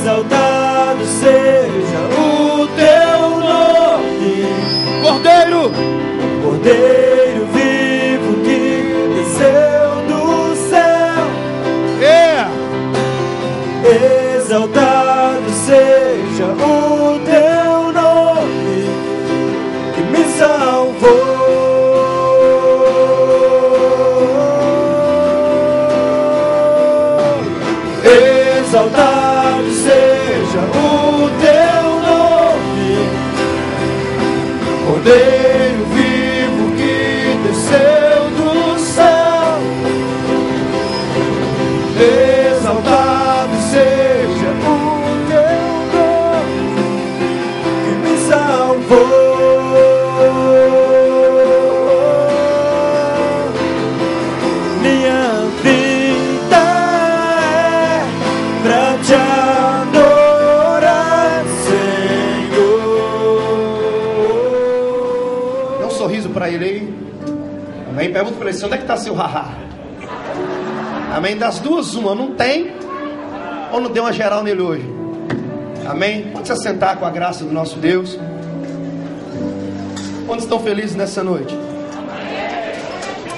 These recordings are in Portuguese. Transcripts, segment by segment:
exaltado seja o teu nome. Cordeiro, Cordeiro vivo que desceu do céu. Exaltado seja o teu nome que me salvou. Exaltado seja o teu nome, Cordeiro vivo que desceu do céu. Exaltado seja o teu nome que me salvou. Minha vida é pra te adorar, Senhor. dá um sorriso para ele aí. Amém? Pergunta para ele, onde é que está seu haha? Amém? Das duas, uma, não tem? Ou não deu uma geral nele hoje? Amém? Pode se assentar com a graça do nosso Deus. Quantos estão felizes nessa noite?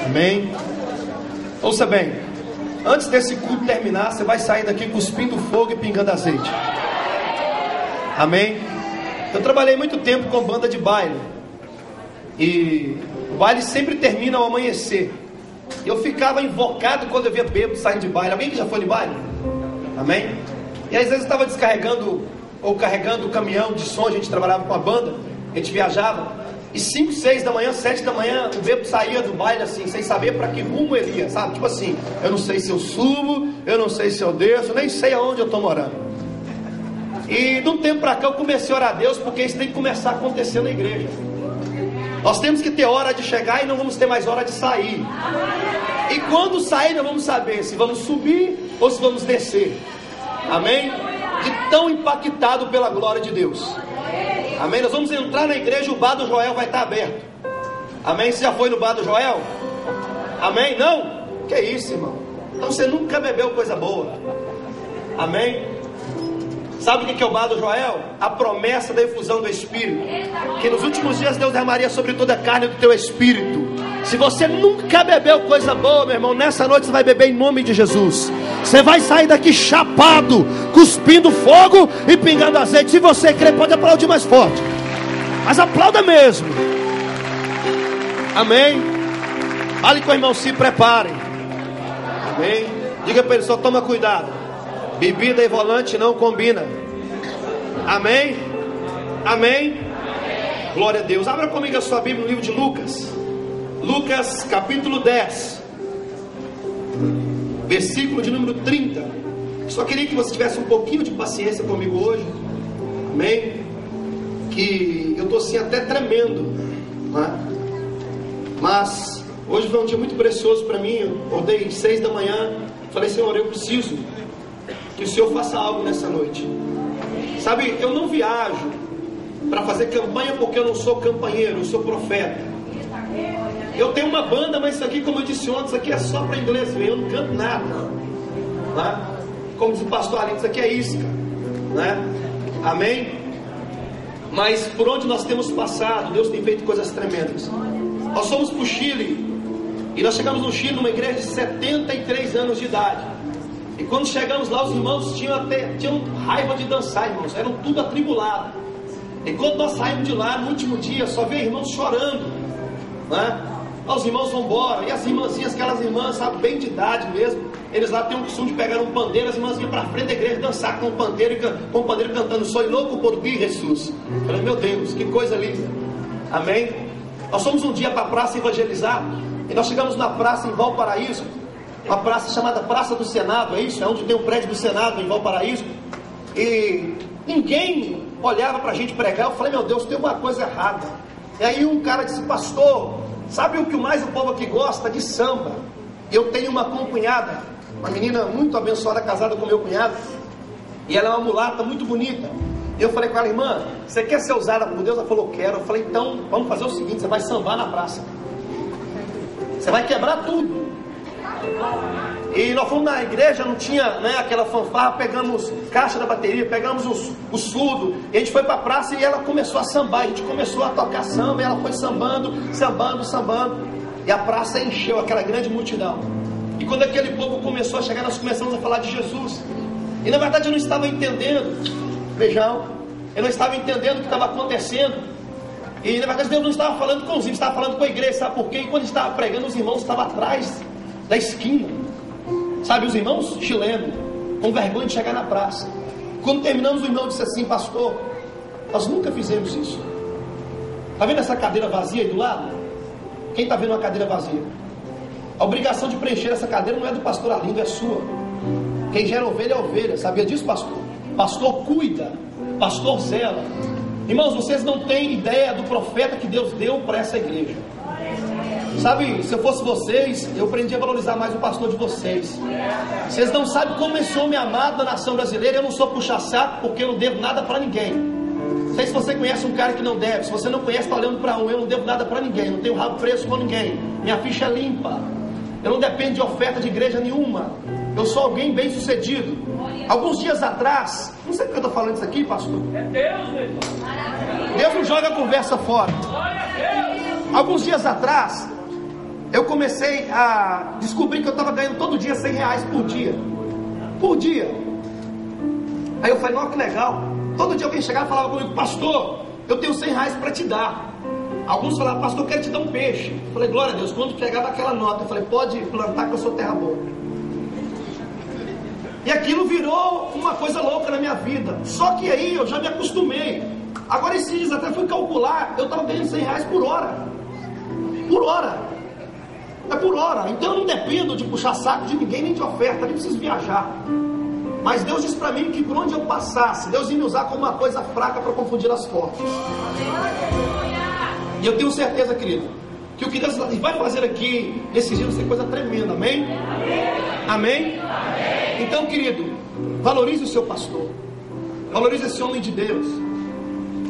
Amém? Ouça bem, antes desse culto terminar, você vai sair daqui cuspindo fogo e pingando azeite. Amém? Eu trabalhei muito tempo com banda de baile, e o baile sempre termina ao amanhecer. Eu ficava invocado quando eu via bêbado saindo de baile. Alguém que já foi de baile? Amém? E às vezes eu estava descarregando ou carregando o caminhão de som. A gente trabalhava com a banda, a gente viajava, e 5, 6 da manhã, 7 da manhã, o bêbado saía do baile assim, sem saber para que rumo ele ia, sabe? Tipo assim, eu não sei se eu subo, eu não sei se eu desço, nem sei aonde eu estou morando. E de um tempo para cá eu comecei a orar a Deus, porque isso tem que começar a acontecer na igreja. Nós temos que ter hora de chegar e não vamos ter mais hora de sair. E quando sair, nós vamos saber se vamos subir ou se vamos descer. Amém? De tão impactado pela glória de Deus. Amém? Nós vamos entrar na igreja, o bar do Joel vai estar aberto. Amém? Você já foi no bar do Joel? Amém? Não? Que isso, irmão? Então você nunca bebeu coisa boa. Amém? Sabe o que é o bar do Joel? A promessa da efusão do Espírito, que nos últimos dias Deus derramaria sobre toda a carne do teu espírito. Se você nunca bebeu coisa boa, meu irmão, nessa noite você vai beber em nome de Jesus. Você vai sair daqui chapado, cuspindo fogo e pingando azeite. Se você crer, pode aplaudir mais forte, mas aplauda mesmo. Amém? Fale com o irmão, se preparem. Amém? Diga para ele, só toma cuidado, bebida e volante não combina. Amém? Amém? Glória a Deus. Abra comigo a sua Bíblia no livro de Lucas. Lucas capítulo 10, versículo de número 30. Só queria que você tivesse um pouquinho de paciência comigo hoje. Amém? Que eu estou assim até tremendo, né? Mas hoje foi um dia muito precioso para mim. Eu acordei 6 da manhã. Falei, Senhor, eu preciso que o Senhor faça algo nessa noite. Sabe, eu não viajo para fazer campanha porque eu não sou campanheiro, eu sou profeta. Eu tenho uma banda, mas isso aqui, como eu disse ontem, isso aqui é só para inglês ver, eu não canto nada, né? Como diz o pastor Aline, isso aqui é isca, né? Amém? Mas por onde nós temos passado, Deus tem feito coisas tremendas. Nós fomos para o Chile, e nós chegamos no Chile numa igreja de 73 anos de idade. E quando chegamos lá, os irmãos tinham raiva de dançar, irmãos, eram tudo atribulados. E quando nós saímos de lá, no último dia, só via irmãos chorando, né? Os irmãos vão embora, e as irmãzinhas, aquelas irmãs, sabe, bem de idade mesmo, eles lá têm o costume de pegar um pandeiro, as irmãs vinham para frente da igreja dançar com o pandeiro cantando, sou louco por ti, Jesus. Eu falei, meu Deus, que coisa linda. Amém? Nós fomos um dia para a praça evangelizar, e nós chegamos na praça em Valparaíso, uma praça chamada Praça do Senado, é isso? É onde tem o prédio do Senado em Valparaíso. E ninguém olhava para a gente pregar. Eu falei, meu Deus, tem uma coisa errada. E aí um cara disse, pastor, sabe o que mais o povo aqui gosta? De samba. E eu tenho uma concunhada, uma menina muito abençoada, casada com meu cunhado, e ela é uma mulata muito bonita. E eu falei com ela, irmã, você quer ser usada por Deus? Ela falou, quero. Eu falei, então vamos fazer o seguinte, você vai sambar na praça, você vai quebrar tudo. E nós fomos na igreja, não tinha, né, aquela fanfarra, pegamos caixa da bateria, pegamos o surdo, e a gente foi para a praça e ela começou a sambar, a gente começou a tocar samba, e ela foi sambando, e a praça encheu, aquela grande multidão. E quando aquele povo começou a chegar, nós começamos a falar de Jesus. E na verdade eu não estava entendendo, beijão, eu não estava entendendo o que estava acontecendo. E na verdade Deus não estava falando com os irmãos, estava falando com a igreja, sabe por quê? E quando estava pregando, os irmãos estavam atrás da esquina, sabe, os irmãos chilenos, com vergonha de chegar na praça. Quando terminamos, o irmão disse assim: pastor, nós nunca fizemos isso. Está vendo essa cadeira vazia aí do lado? Quem está vendo uma cadeira vazia? A obrigação de preencher essa cadeira não é do pastor Arlindo, é sua. Quem gera ovelha é ovelha, sabia disso, pastor? Pastor cuida, pastor zela. Irmãos, vocês não têm ideia do profeta que Deus deu para essa igreja. Sabe, se eu fosse vocês, eu aprendi a valorizar mais o pastor de vocês. Vocês não sabem como esse homem amado da nação brasileira. Eu não sou puxa-saco porque eu não devo nada para ninguém. Não sei se você conhece um cara que não deve. Se você não conhece, está olhando para um. Eu não devo nada para ninguém, não tenho rabo preso com ninguém. Minha ficha é limpa. Eu não dependo de oferta de igreja nenhuma. Eu sou alguém bem sucedido. Alguns dias atrás, não sei porque eu estou falando isso aqui, pastor. É Deus, meu irmão. Deus não joga a conversa fora. Alguns dias atrás, eu comecei a descobrir que eu estava ganhando todo dia R$100 por dia. Por dia. Aí eu falei: nossa, que legal. Todo dia alguém chegava e falava comigo: pastor, eu tenho R$100 para te dar. Alguns falavam: pastor, eu quero te dar um peixe. Eu falei: glória a Deus. Quando pegava aquela nota, eu falei: pode plantar que eu sou terra boa. E aquilo virou uma coisa louca na minha vida. Só que aí eu já me acostumei. Agora esses dias até fui calcular, eu estava ganhando R$100 por hora. Por hora. É por hora. Então eu não dependo de puxar saco de ninguém, nem de oferta, nem preciso viajar. Mas Deus disse para mim que por onde eu passasse, Deus ia me usar como uma coisa fraca para confundir as fortes. E eu tenho certeza, querido, que o que Deus vai fazer aqui nesses dias vai ser coisa tremenda. Amém? Amém? Então, querido, valorize o seu pastor. Valorize esse homem de Deus.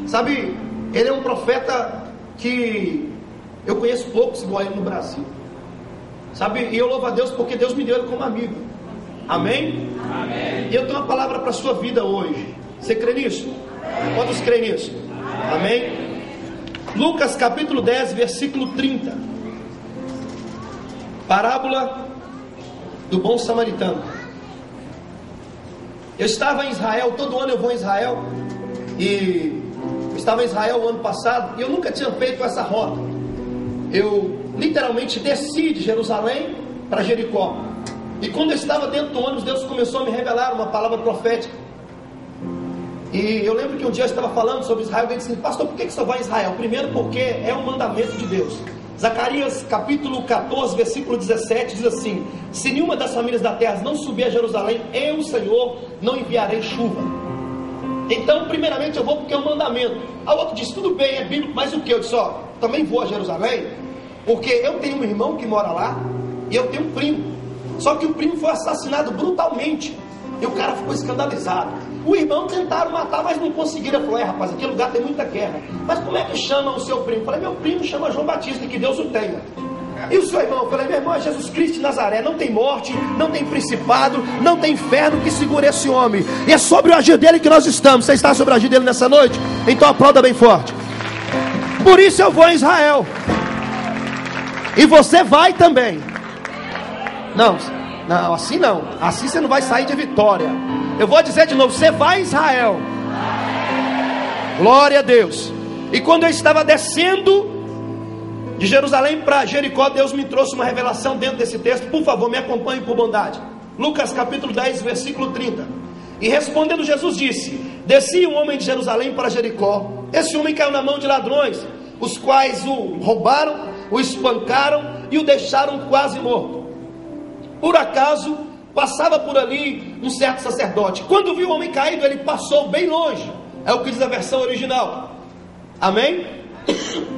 Sabe, ele é um profeta que eu conheço poucos igual ele no Brasil. Sabe, e eu louvo a Deus porque Deus me deu ele como amigo. Amém? Amém. E eu tenho uma palavra para a sua vida hoje. Você crê nisso? Quantos creem nisso? Amém? Lucas capítulo 10, versículo 30. Parábola do bom samaritano. Eu estava em Israel, todo ano eu vou em Israel. E eu estava em Israel o ano passado e eu nunca tinha feito essa rota. Eu literalmente desci de Jerusalém para Jericó. E quando eu estava dentro do ônibus, Deus começou a me revelar uma palavra profética. E eu lembro que um dia eu estava falando sobre Israel. E ele disse: pastor, por que você vai a Israel? Primeiro porque é um mandamento de Deus. Zacarias capítulo 14, versículo 17 diz assim: se nenhuma das famílias da terra não subir a Jerusalém, eu, Senhor, não enviarei chuva. Então, primeiramente eu vou porque é um mandamento. A outro diz: tudo bem, é bíblico, mas o que? Eu disse: ó, também vou a Jerusalém porque eu tenho um irmão que mora lá e eu tenho um primo. Só que o primo foi assassinado brutalmente e o cara ficou escandalizado. O irmão tentaram matar, mas não conseguiram. Falou: rapaz, aquele lugar tem muita guerra. Mas como é que chama o seu primo? Eu falei: meu primo chama João Batista, que Deus o tenha. E o seu irmão? Eu falei: meu irmão é Jesus Cristo de Nazaré. Não tem morte, não tem principado, não tem inferno que segure esse homem. E é sobre o agir dele que nós estamos. Você está sobre o agir dele nessa noite? Então aplauda bem forte. Por isso eu vou a Israel. E você vai também. Não, assim não. Assim você não vai sair de vitória. Eu vou dizer de novo: você vai a Israel. Glória a Deus. E quando eu estava descendo de Jerusalém para Jericó, Deus me trouxe uma revelação dentro desse texto. Por favor, me acompanhe por bondade. Lucas capítulo 10, versículo 30. E respondendo Jesus disse: descia um homem de Jerusalém para Jericó. Esse homem caiu na mão de ladrões, os quais o roubaram, o espancaram e o deixaram quase morto. Por acaso passava por ali um certo sacerdote. Quando viu o homem caído, ele passou bem longe. É o que diz a versão original. Amém?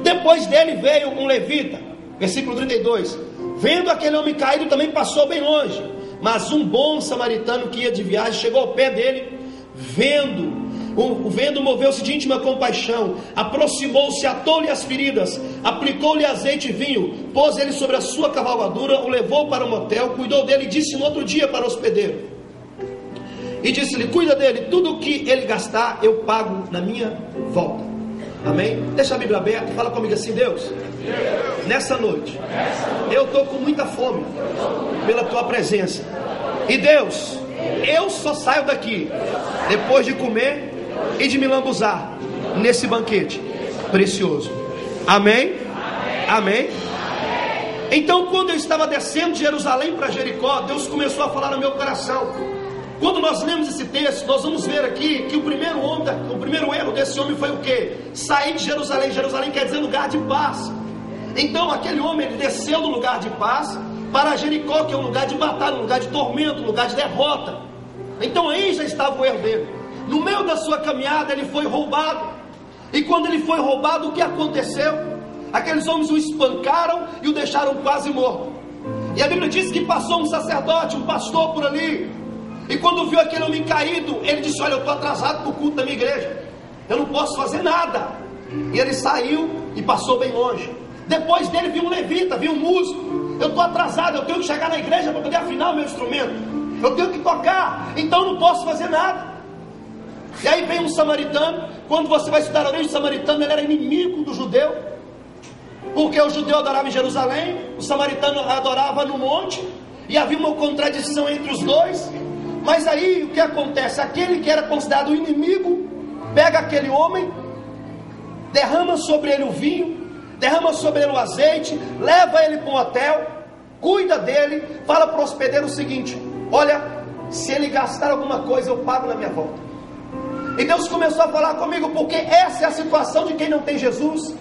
Depois dele veio um levita. Versículo 32. Vendo aquele homem caído, também passou bem longe. Mas um bom samaritano que ia de viagem chegou ao pé dele, vendo Vendo, moveu-se de íntima compaixão, aproximou-se, atou-lhe as feridas, aplicou-lhe azeite e vinho, pôs ele sobre a sua cavalgadura, o levou para um motel, cuidou dele e disse no outro dia para o hospedeiro, e disse-lhe: cuida dele, tudo o que ele gastar eu pago na minha volta. Amém? Deixa a Bíblia aberta e fala comigo assim: Deus, nessa noite eu estou com muita fome pela tua presença, e Deus, eu só saio daqui depois de comer e de me lambuzar nesse banquete precioso. Amém? Amém? Então, quando eu estava descendo de Jerusalém para Jericó, Deus começou a falar no meu coração. Quando nós lemos esse texto, nós vamos ver aqui que o primeiro erro desse homem foi o quê? Sair de Jerusalém. Jerusalém quer dizer lugar de paz. Então aquele homem, ele desceu do lugar de paz para Jericó, que é um lugar de batalha, um lugar de tormento, um lugar de derrota. Então aí já estava o erro dele. No meio da sua caminhada ele foi roubado. E quando ele foi roubado, o que aconteceu? Aqueles homens o espancaram e o deixaram quase morto. E a Bíblia diz que passou um sacerdote, um pastor por ali. E quando viu aquele homem caído, ele disse: olha, eu estou atrasado para o culto da minha igreja, eu não posso fazer nada. E ele saiu e passou bem longe. Depois dele viu um levita, viu um músico: eu estou atrasado, eu tenho que chegar na igreja para poder afinar o meu instrumento, eu tenho que tocar, então não posso fazer nada. E aí vem um samaritano. Quando você vai estudar a origem do samaritano, ele era inimigo do judeu, porque o judeu adorava em Jerusalém, o samaritano adorava no monte, e havia uma contradição entre os dois. Mas aí o que acontece? Aquele que era considerado o inimigo pega aquele homem, derrama sobre ele o vinho, derrama sobre ele o azeite, leva ele para um hotel, cuida dele, fala para o hospedeiro o seguinte: olha, se ele gastar alguma coisa eu pago na minha volta. E Deus começou a falar comigo, porque essa é a situação de quem não tem Jesus.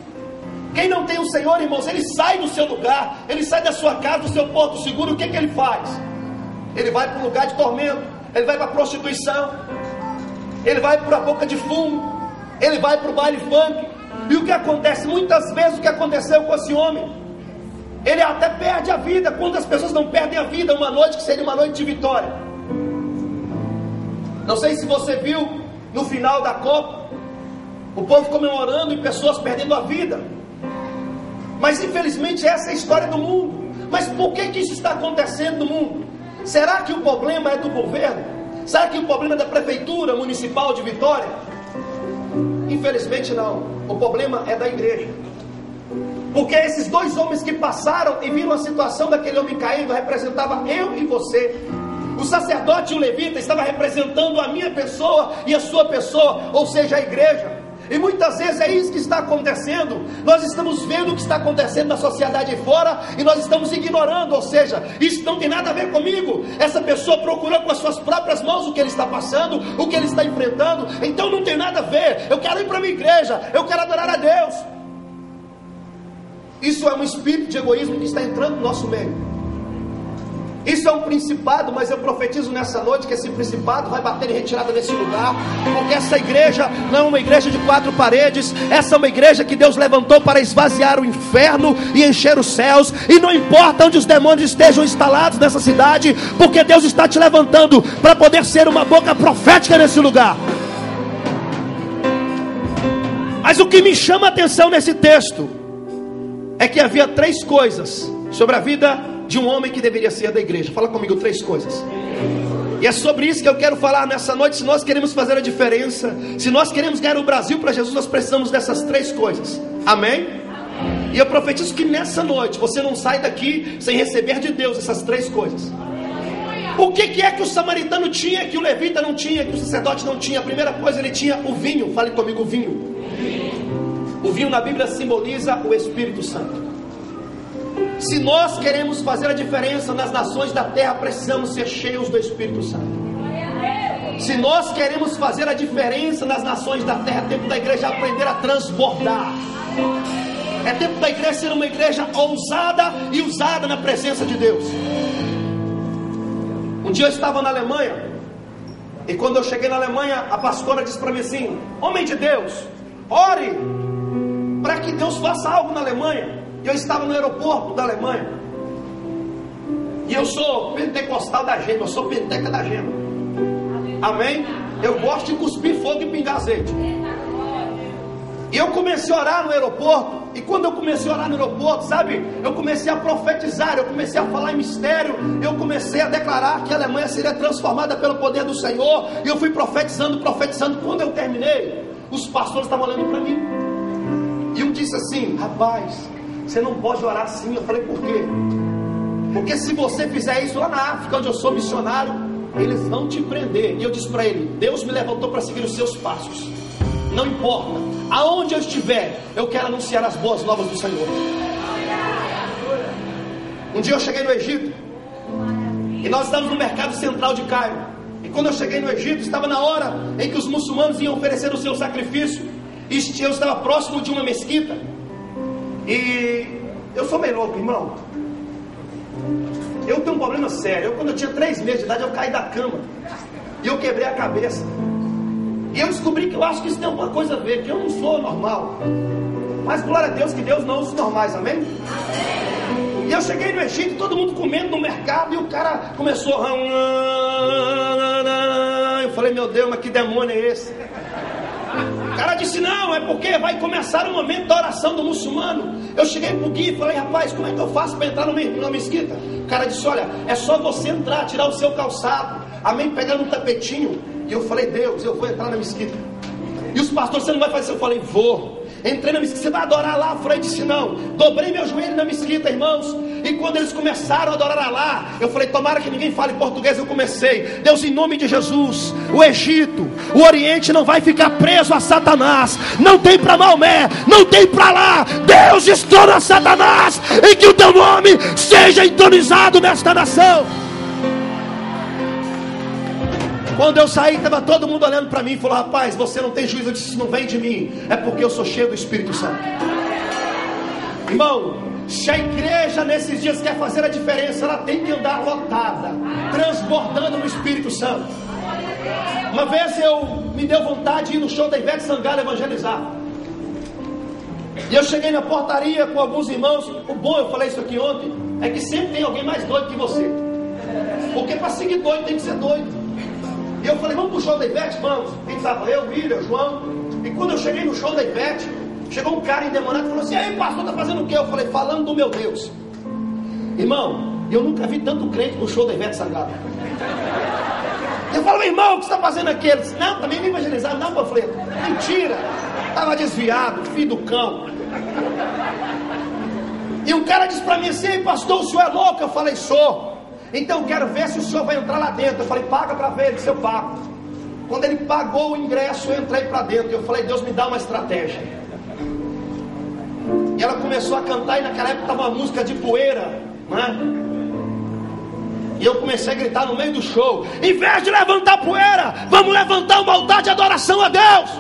Quem não tem o Senhor, irmãos, ele sai do seu lugar, ele sai da sua casa, do seu porto seguro. O que ele faz? Ele vai para um lugar de tormento, ele vai para a prostituição, ele vai para a boca de fumo, ele vai para o baile funk. E o que acontece? Muitas vezes o que aconteceu com esse homem, ele até perde a vida. Quantas pessoas não perdem a vida uma noite que seria uma noite de vitória? Não sei se você viu no final da Copa, o povo comemorando e pessoas perdendo a vida. Mas infelizmente essa é a história do mundo. Mas por que isso está acontecendo no mundo? Será que o problema é do governo? Será que o problema é da prefeitura municipal de Vitória? Infelizmente não. O problema é da igreja. Porque esses dois homens que passaram e viram a situação daquele homem caído representava eu e você. O sacerdote e o levita estava representando a minha pessoa e a sua pessoa, ou seja, a igreja. E muitas vezes é isso que está acontecendo. Nós estamos vendo o que está acontecendo na sociedade aí fora e nós estamos ignorando, ou seja, isso não tem nada a ver comigo. Essa pessoa procurou com as suas próprias mãos o que ele está passando, o que ele está enfrentando, então não tem nada a ver. Eu quero ir para a minha igreja, eu quero adorar a Deus. Isso é um espírito de egoísmo que está entrando no nosso meio. Isso é um principado, mas eu profetizo nessa noite que esse principado vai bater em retirada nesse lugar, porque essa igreja não é uma igreja de 4 paredes. Essa é uma igreja que Deus levantou para esvaziar o inferno e encher os céus. E não importa onde os demônios estejam instalados nessa cidade, porque Deus está te levantando para poder ser uma boca profética nesse lugar. Mas o que me chama a atenção nesse texto é que havia 3 coisas sobre a vida de um homem que deveria ser da igreja. Fala comigo, 3 coisas. E é sobre isso que eu quero falar nessa noite. Se nós queremos fazer a diferença, se nós queremos ganhar o Brasil para Jesus, nós precisamos dessas 3 coisas. Amém? E eu profetizo que nessa noite você não sai daqui sem receber de Deus essas 3 coisas. O que é que o samaritano tinha, que o levita não tinha, que o sacerdote não tinha? A primeira coisa, ele tinha o vinho. Fale comigo, o vinho. O vinho na Bíblia simboliza o Espírito Santo. Se nós queremos fazer a diferença nas nações da terra, precisamos ser cheios do Espírito Santo. Se nós queremos fazer a diferença nas nações da terra, é tempo da igreja aprender a transbordar. É tempo da igreja ser uma igreja ousada e usada na presença de Deus. Um dia eu estava na Alemanha, e quando eu cheguei na Alemanha, a pastora disse para mim assim: homem de Deus, ore para que Deus faça algo na Alemanha. Eu estava no aeroporto da Alemanha, e eu sou pentecostal da gema, eu sou penteca da gema. Amém? Eu gosto de cuspir fogo e pingar azeite. E eu comecei a orar no aeroporto. E quando eu comecei a orar no aeroporto, sabe, eu comecei a profetizar, eu comecei a falar em mistério, eu comecei a declarar que a Alemanha seria transformada pelo poder do Senhor. E eu fui profetizando. Quando eu terminei, os pastores estavam olhando para mim. E um disse assim: rapaz, você não pode orar assim. Eu falei: por quê? Porque se você fizer isso lá na África, onde eu sou missionário, eles vão te prender. E eu disse para ele: Deus me levantou para seguir os seus passos. Não importa, aonde eu estiver, eu quero anunciar as boas novas do Senhor. Um dia eu cheguei no Egito, e nós estávamos no mercado central de Cairo. E quando eu cheguei no Egito, estava na hora em que os muçulmanos iam oferecer o seu sacrifício. E eu estava próximo de uma mesquita. E eu sou meio louco, irmão. Eu tenho um problema sério. Quando eu tinha 3 meses de idade, eu caí da cama e eu quebrei a cabeça. E eu descobri que eu acho que isso tem alguma coisa a ver, que eu não sou normal. Mas glória a Deus que Deus não usa os normais, amém? E eu cheguei no Egito, todo mundo comendo no mercado, e o cara começou a... Eu falei: meu Deus, mas que demônio é esse? O cara disse: não, é porque vai começar o momento da oração do muçulmano. Eu cheguei pro guia e falei: rapaz, como é que eu faço para entrar na mesquita? O cara disse: olha, é só você entrar, tirar o seu calçado, amém, pegando um tapetinho. E eu falei: Deus, eu vou entrar na mesquita. E os pastores: você não vai fazer isso? Eu falei: vou. Entrei na mesquita. Você vai adorar lá? Eu falei: disse não. Dobrei meu joelho na mesquita, irmãos. E quando eles começaram a adorar lá, eu falei: tomara que ninguém fale português. Eu comecei: Deus, em nome de Jesus, o Egito, o Oriente não vai ficar preso a Satanás. Não tem para Maomé, não tem para lá. Deus estoura Satanás, e que o teu nome seja entronizado nesta nação. Quando eu saí, estava todo mundo olhando para mim e falou: rapaz, você não tem juízo. Eu disse: isso não vem de mim, é porque eu sou cheio do Espírito Santo. Irmão, se a igreja nesses dias quer fazer a diferença, ela tem que andar lotada, transbordando no Espírito Santo. Uma vez me deu vontade de ir no show da Ivete Sangalo evangelizar. E eu cheguei na portaria com alguns irmãos. O bom, eu falei isso aqui ontem, é que sempre tem alguém mais doido que você. Porque para seguir doido tem que ser doido. E eu falei: vamos pro show da Ivete? Vamos. E estava eu, William, João. E quando eu cheguei no show da Ivete, chegou um cara endemoniado e falou assim: ei, pastor, tá fazendo o quê? Eu falei: falando do meu Deus. Irmão, eu nunca vi tanto crente no show da Ivete Sangalo. Eu falei: irmão, o que você está fazendo aqui? Ele disse: não, também me evangelizar. Não, eu falei: mentira, estava desviado, filho do cão. E um cara disse para mim assim: ei, pastor, o senhor é louco? Eu falei: sou. Então eu quero ver se o senhor vai entrar lá dentro. Eu falei: paga para ver. Ele disse: eu pago. Quando ele pagou o ingresso, eu entrei para dentro. Eu falei: Deus, me dá uma estratégia. E ela começou a cantar, e naquela época estava uma música de poeira, né? E eu comecei a gritar no meio do show: em vez de levantar poeira, vamos levantar um altar de adoração a Deus.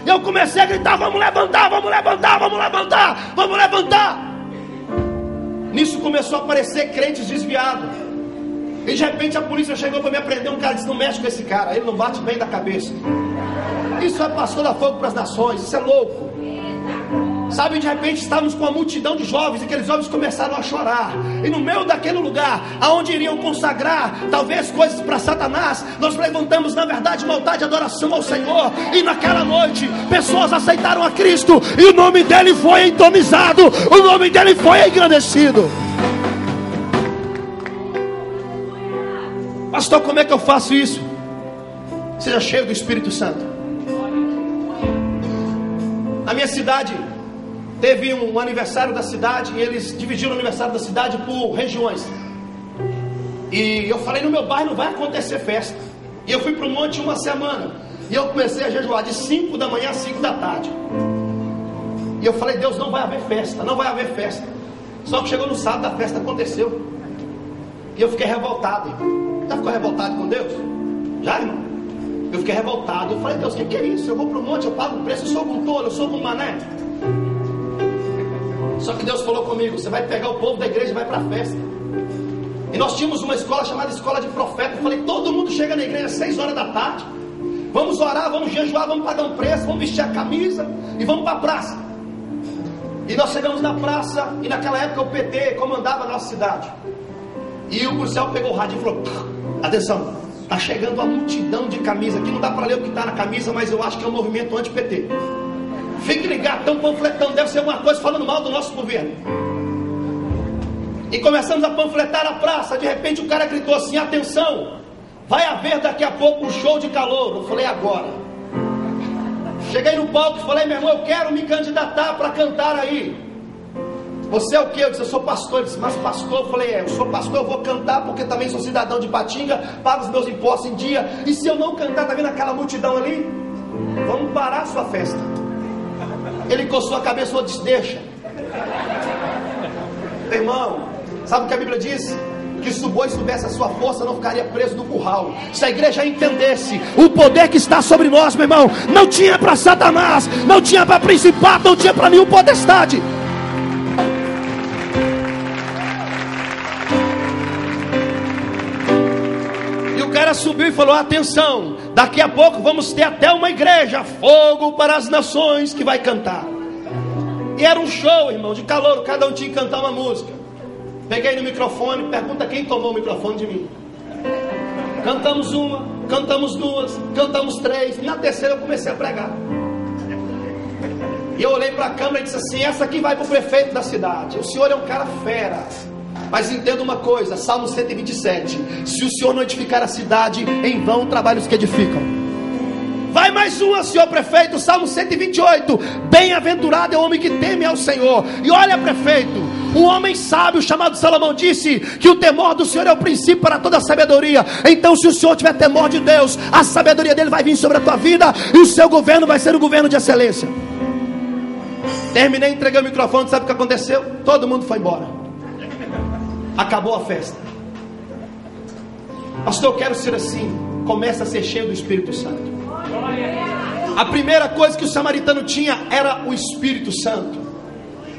E eu comecei a gritar: vamos levantar, vamos levantar, vamos levantar, vamos levantar. Nisso começou a aparecer crentes desviados. E de repente a polícia chegou para me prender. Um cara disse: não mexe com esse cara, ele não bate bem da cabeça. Isso é pastor da fogo para as nações, isso é louco. Sabe, de repente estávamos com uma multidão de jovens, e aqueles jovens começaram a chorar. E no meio daquele lugar, aonde iriam consagrar talvez coisas para Satanás, nós levantamos na verdade um altar de adoração ao Senhor. E naquela noite, pessoas aceitaram a Cristo, e o nome dele foi entronizado, o nome dele foi engrandecido. Pastor, como é que eu faço isso? Seja cheio do Espírito Santo. Na minha cidade, teve um aniversário da cidade, e eles dividiram o aniversário da cidade por regiões. E eu falei: no meu bairro não vai acontecer festa. E eu fui para o monte uma semana, e eu comecei a jejuar de 5 da manhã a 5 da tarde. E eu falei: Deus, não vai haver festa, não vai haver festa. Só que chegou no sábado, a festa aconteceu. E eu fiquei revoltado. Já ficou revoltado com Deus? Já, irmão? Eu fiquei revoltado. Eu falei: Deus, o que é isso? Eu vou para o monte, eu pago o preço, eu sou um tolo, eu sou um mané. Só que Deus falou comigo: você vai pegar o povo da igreja e vai para a festa. E nós tínhamos uma escola chamada Escola de Profeta. Eu falei: todo mundo chega na igreja às 6 horas da tarde. Vamos orar, vamos jejuar, vamos pagar um preço, vamos vestir a camisa e vamos para a praça. E nós chegamos na praça, e naquela época o PT comandava a nossa cidade. E o policial pegou o rádio e falou: atenção, Está chegando uma multidão de camisa. Aqui não dá para ler o que está na camisa, mas eu acho que é um movimento anti-PT. Fique ligado, estão panfletando, deve ser alguma coisa falando mal do nosso governo. E começamos a panfletar a praça. De repente o cara gritou assim: atenção, vai haver daqui a pouco um show de calor. Eu falei: agora. Cheguei no palco e falei: meu irmão, eu quero me candidatar para cantar aí. Você é o quê? Eu disse: eu sou pastor. Ele disse: mas pastor? Eu falei: eu sou pastor, eu vou cantar porque também sou cidadão de Ipatinga, pago os meus impostos em dia. E se eu não cantar, tá vendo aquela multidão ali? Vamos parar a sua festa. Ele coçou a cabeça e disse: deixa. Irmão, sabe o que a Bíblia diz? Que se o boi soubesse a sua força, não ficaria preso no curral. Se a igreja entendesse o poder que está sobre nós, meu irmão, não tinha para Satanás, não tinha para principado, não tinha para nenhum potestade. E o cara subiu e falou: atenção, daqui a pouco vamos ter até uma igreja, fogo para as nações, que vai cantar. E era um show, irmão, de calor, cada um tinha que cantar uma música. Peguei no microfone, pergunta quem tomou o microfone de mim. Cantamos uma, cantamos duas, cantamos três. E na terceira eu comecei a pregar. E eu olhei para a câmera e disse assim: essa aqui vai para o prefeito da cidade. O senhor é um cara fera. Mas entenda uma coisa, Salmo 127: se o senhor não edificar a cidade, em vão trabalhos que edificam. Vai mais uma, senhor prefeito, Salmo 128: bem-aventurado é o homem que teme ao Senhor. E olha, prefeito, um homem sábio chamado Salomão disse que o temor do Senhor é o princípio para toda a sabedoria. Então, se o Senhor tiver temor de Deus, a sabedoria dele vai vir sobre a tua vida, e o seu governo vai ser um governo de excelência. Terminei, entreguei o microfone. Sabe o que aconteceu? Todo mundo foi embora. Acabou a festa. Pastor, eu quero ser assim. Começa a ser cheio do Espírito Santo. A primeira coisa que o samaritano tinha era o Espírito Santo.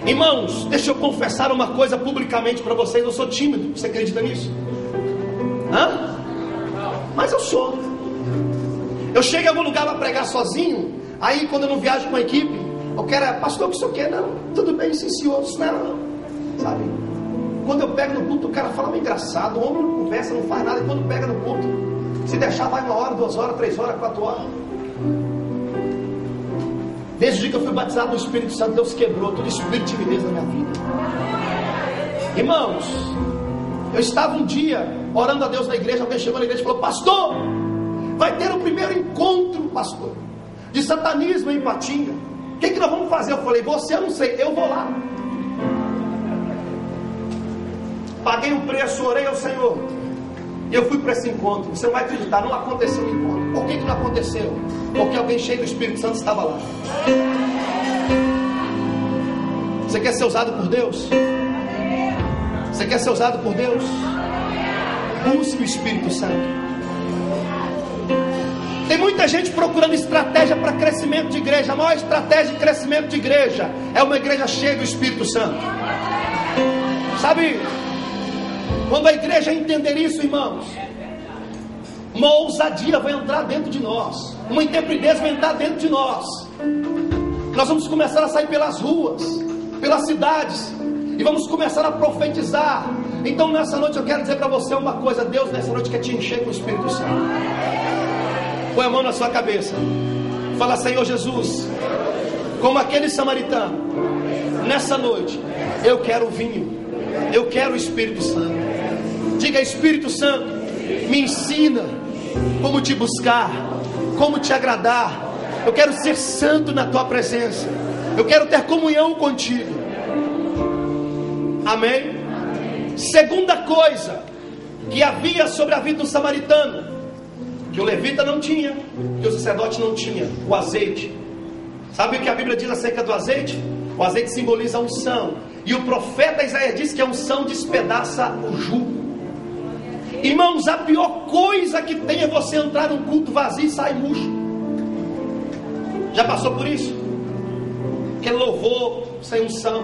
Irmãos, deixa eu confessar uma coisa publicamente para vocês. Eu sou tímido, você acredita nisso? Hã? Mas eu sou. Eu chego em algum lugar para pregar sozinho. Aí quando eu não viajo com a equipe, eu quero: pastor, o que o senhor quer? Não, tudo bem, sim senhor. Não, sabe? Quando eu pego no culto, o cara fala meio engraçado. O homem não conversa, não faz nada. E quando pega no culto, se deixar vai 1 hora, 2 horas, 3 horas, 4 horas. Desde o dia que eu fui batizado no Espírito Santo, Deus quebrou todo espírito de timidez na minha vida. Irmãos, eu estava um dia orando a Deus na igreja. Alguém chegou na igreja e falou: pastor, vai ter o primeiro encontro, pastor, de satanismo em Ipatinga. O que nós vamos fazer? Eu falei: você, eu não sei, eu vou lá. Paguei um preço, orei ao Senhor, e eu fui para esse encontro. Você não vai acreditar, não aconteceu o encontro. Por que não aconteceu? Porque alguém cheio do Espírito Santo estava lá. Você quer ser usado por Deus? Você quer ser usado por Deus? Busque o Espírito Santo. Tem muita gente procurando estratégia para crescimento de igreja. A maior estratégia de crescimento de igreja é uma igreja cheia do Espírito Santo. Sabe, quando a igreja entender isso, irmãos, uma ousadia vai entrar dentro de nós, uma intrepidez vai entrar dentro de nós. Nós vamos começar a sair pelas ruas, pelas cidades, e vamos começar a profetizar. Então nessa noite eu quero dizer para você uma coisa: Deus nessa noite quer te encher com o Espírito Santo. Põe a mão na sua cabeça, fala: Senhor Jesus, como aquele samaritano, nessa noite eu quero o vinho, eu quero o Espírito Santo. Diga: Espírito Santo, me ensina como te buscar, como te agradar. Eu quero ser santo na tua presença, eu quero ter comunhão contigo. Amém? Segunda coisa que havia sobre a vida do samaritano, que o levita não tinha, que o sacerdote não tinha: o azeite. Sabe o que a Bíblia diz acerca do azeite? O azeite simboliza a unção, e o profeta Isaías diz que a unção despedaça o jugo. Irmãos, a pior coisa que tem é você entrar num culto vazio e sair murcho. Já passou por isso? Aquele louvor sem unção,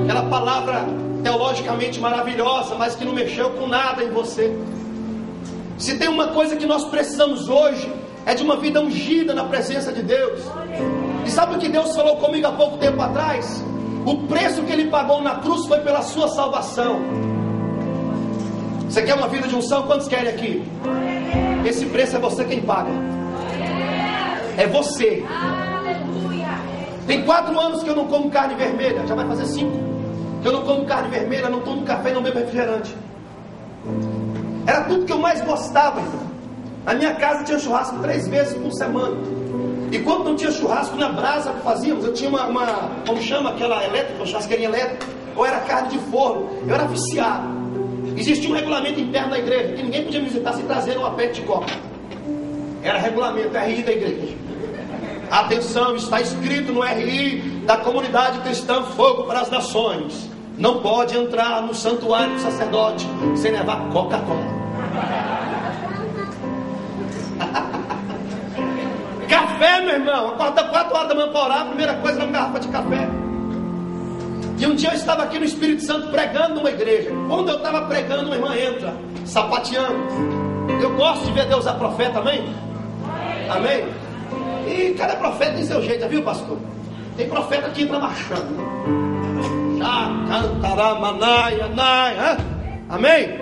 aquela palavra teologicamente maravilhosa, mas que não mexeu com nada em você. Se tem uma coisa que nós precisamos hoje, é de uma vida ungida na presença de Deus. E sabe o que Deus falou comigo há pouco tempo atrás? O preço que Ele pagou na cruz foi pela sua salvação. Você quer uma vida de unção? Quantos querem aqui? Esse preço é você quem paga. É você. Tem 4 anos que eu não como carne vermelha. Já vai fazer 5 que eu não como carne vermelha, não tomo café, não bebo refrigerante. Era tudo que eu mais gostava, irmão. Na minha casa tinha churrasco 3 vezes por semana. E quando não tinha churrasco na brasa que fazíamos, eu tinha uma como chama aquela elétrica, uma churrasqueirinha elétrica, ou era carne de forno. Eu era viciado. Existia um regulamento interno da igreja, que ninguém podia me visitar sem trazer um apete de copa. Era regulamento, RI da igreja. Atenção, está escrito no RI da comunidade cristã Fogo para as Nações: não pode entrar no santuário do sacerdote sem levar Coca-Cola. Café, meu irmão, acorda 4 horas da manhã para orar, a primeira coisa era uma garrafa de café. E um dia eu estava aqui no Espírito Santo pregando numa igreja. Quando eu estava pregando, uma irmã entra, sapateando. Eu gosto de ver Deus usar profeta, amém? Amém? E cada profeta tem seu jeito, viu, pastor? Tem profeta que entra marchando. Já cantará, manaia, naia. Amém?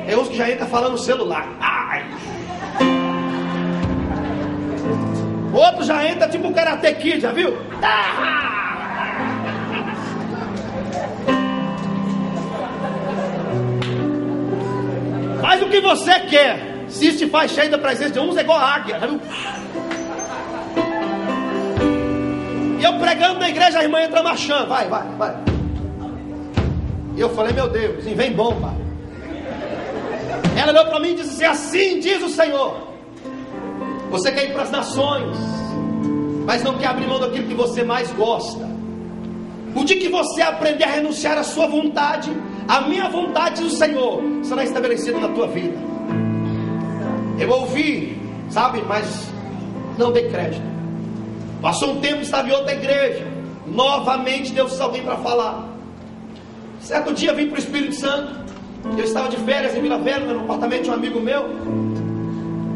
Tem uns que já entra falando no celular. Ai. Outro já entra tipo o Karate Kid, já viu? Faz o que você quer. Se te faz cheio da presença de uns, é igual a águia, já viu? E eu pregando na igreja, a irmã entra marchando. Vai. E eu falei, meu Deus, vem bomba. Ela olhou para mim e disse assim diz o Senhor: você quer ir para as nações, mas não quer abrir mão daquilo que você mais gosta. O dia que você aprender a renunciar à sua vontade, a minha vontade do Senhor será estabelecida na tua vida. Eu ouvi, sabe, mas não dei crédito. Passou um tempo, estava em outra igreja. Novamente Deus fez alguém para falar. Certo dia vim para o Espírito Santo. Eu estava de férias em Vila Velha, no apartamento de um amigo meu.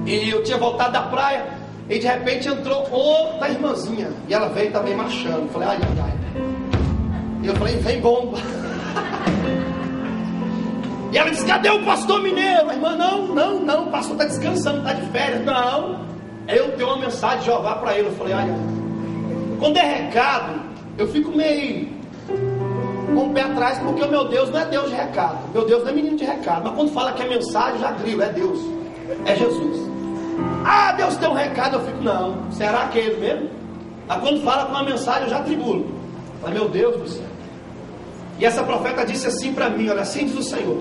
E eu tinha voltado da praia. E de repente entrou outra irmãzinha. E ela veio também marchando. Eu falei, ai. E eu falei, vem bomba. E ela disse, cadê o pastor Mineiro? A irmã, não, o pastor está descansando, está de férias. Não, eu tenho uma mensagem de Jeová para ele. Eu falei, ai. Quando é recado, eu fico meio com o pé atrás, porque o meu Deus não é Deus de recado. Meu Deus não é menino de recado. Mas quando fala que é mensagem, já grilo, é Deus, é Jesus. Ah, Deus tem um recado, eu fico, não, será que é ele mesmo? Mas quando fala com uma mensagem, eu já tribulo. Mas meu Deus do céu. E essa profeta disse assim para mim, olha, assim diz o Senhor: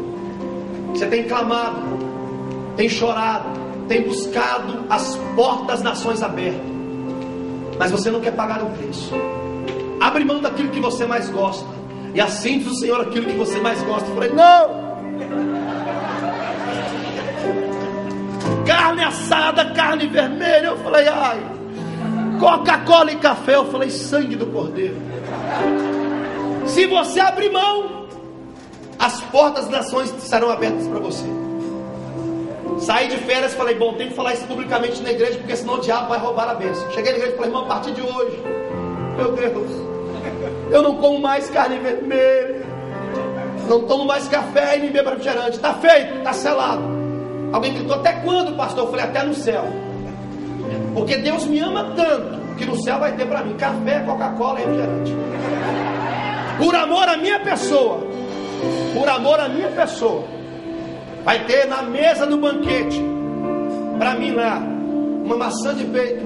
você tem clamado, tem chorado, tem buscado as portas das nações abertas, mas você não quer pagar o preço. Abre mão daquilo que você mais gosta. E assim diz o Senhor, aquilo que você mais gosta. Eu falei, não. Carne assada, carne vermelha. Eu falei, ai. Coca-Cola e café. Eu falei, sangue do Cordeiro. Se você abrir mão, as portas das nações serão abertas para você. Saí de férias e falei, bom, tem que falar isso publicamente na igreja, porque senão o diabo vai roubar a bênção. Cheguei na igreja e falei, irmão, a partir de hoje, meu Deus, eu não como mais carne vermelha, não tomo mais café e nem bebo refrigerante. Está feito, está selado. Alguém gritou, até quando, pastor? Eu falei, até no céu. Porque Deus me ama tanto que no céu vai ter para mim café, Coca-Cola e refrigerante. Por amor à minha pessoa, por amor à minha pessoa, vai ter na mesa do banquete para mim lá uma maçã de peito,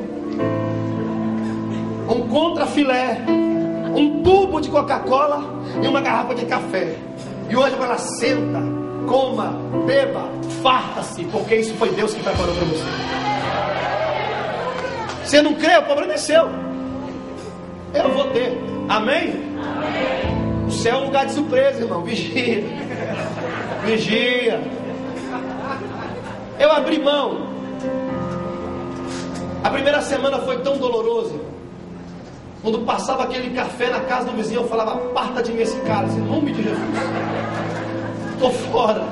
um contrafilé, um tubo de Coca-Cola e uma garrafa de café. E hoje ela senta, coma, beba, farta-se, porque isso foi Deus que preparou para você. Você não crê? O problema é seu. Eu vou ter. Amém? Amém. O céu é um lugar de surpresa, irmão. Vigia. Vigia. Eu abri mão. A primeira semana foi tão doloroso. Quando passava aquele café na casa do vizinho, eu falava, aparta de mim esse cara, em nome de Jesus. Estou fora.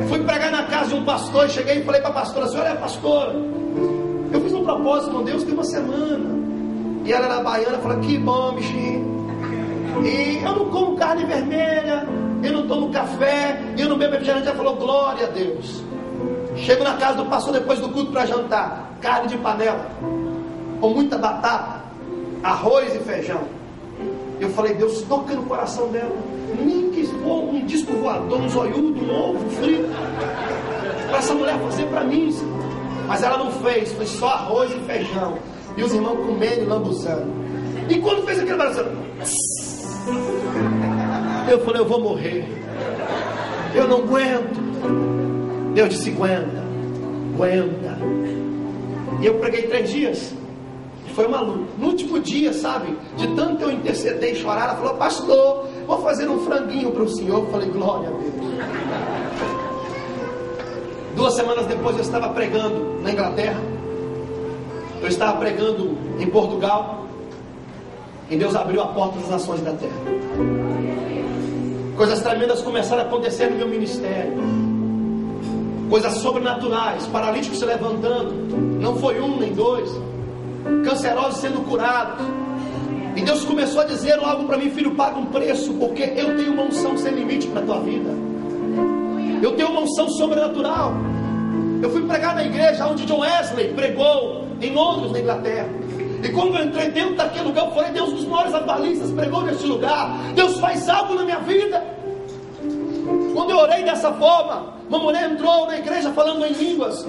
Fui pregar na casa de um pastor e cheguei e falei para a pastora, a senhora é a pastora? Eu fiz um propósito com Deus tem uma semana. E ela era baiana, falou, que bom, bichinho. E eu não como carne vermelha, eu não tomo café, eu não bebo refrigerante. Ela falou, glória a Deus. Chego na casa do pastor depois do culto para jantar. Carne de panela, com muita batata, arroz e feijão. Eu falei, Deus, toca no coração dela. Nem quis pôr um disco voador, um zoiudo, um ovo frito, para essa mulher fazer para mim. Mas ela não fez, foi só arroz e feijão. E os irmãos comendo e lambuzando. E quando fez aquele barulho, eu falei, eu vou morrer. Eu não aguento. Deus disse, aguenta. E eu preguei 3 dias. Foi uma luta. No último dia, sabe, de tanto eu interceder e chorar, ela falou, pastor, vou fazer um franguinho para o senhor. Eu falei, glória a Deus. 2 semanas depois eu estava pregando na Inglaterra. Eu estava pregando em Portugal. E Deus abriu a porta das nações da terra. Coisas tremendas começaram a acontecer no meu ministério. Coisas sobrenaturais. Paralíticos se levantando. Não foi 1 nem 2. Cancerosos sendo curados. E Deus começou a dizer algo para mim, filho, paga um preço, porque eu tenho uma unção sem limite para a tua vida. Eu tenho uma unção sobrenatural. Eu fui pregar na igreja onde John Wesley pregou, em Londres, na Inglaterra. E quando eu entrei dentro daquele lugar, eu falei, Deus, um dos maiores avalistas pregou nesse lugar. Deus faz algo na minha vida. Quando eu orei dessa forma, uma mulher entrou na igreja falando em línguas.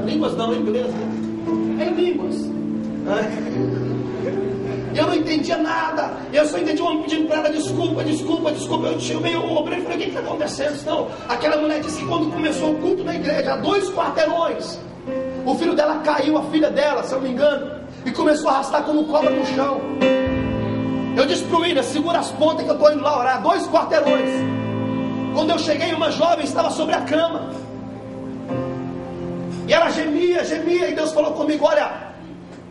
Línguas não, em inglês, né? Em línguas. Eu não entendia nada. Eu só entendi uma pedindo para ela desculpa. Eu tinha meio obreiro e falei, o que está acontecendo? Não, aquela mulher disse que quando começou o culto na igreja, a 2 quarteirões, o filho dela caiu, a filha dela, se eu não me engano, e começou a arrastar como cobra no chão. Eu disse para o William, segura as pontas que eu estou indo lá orar. 2 quarteirões. Quando eu cheguei, uma jovem estava sobre a cama. E ela gemia, e Deus falou comigo, olha,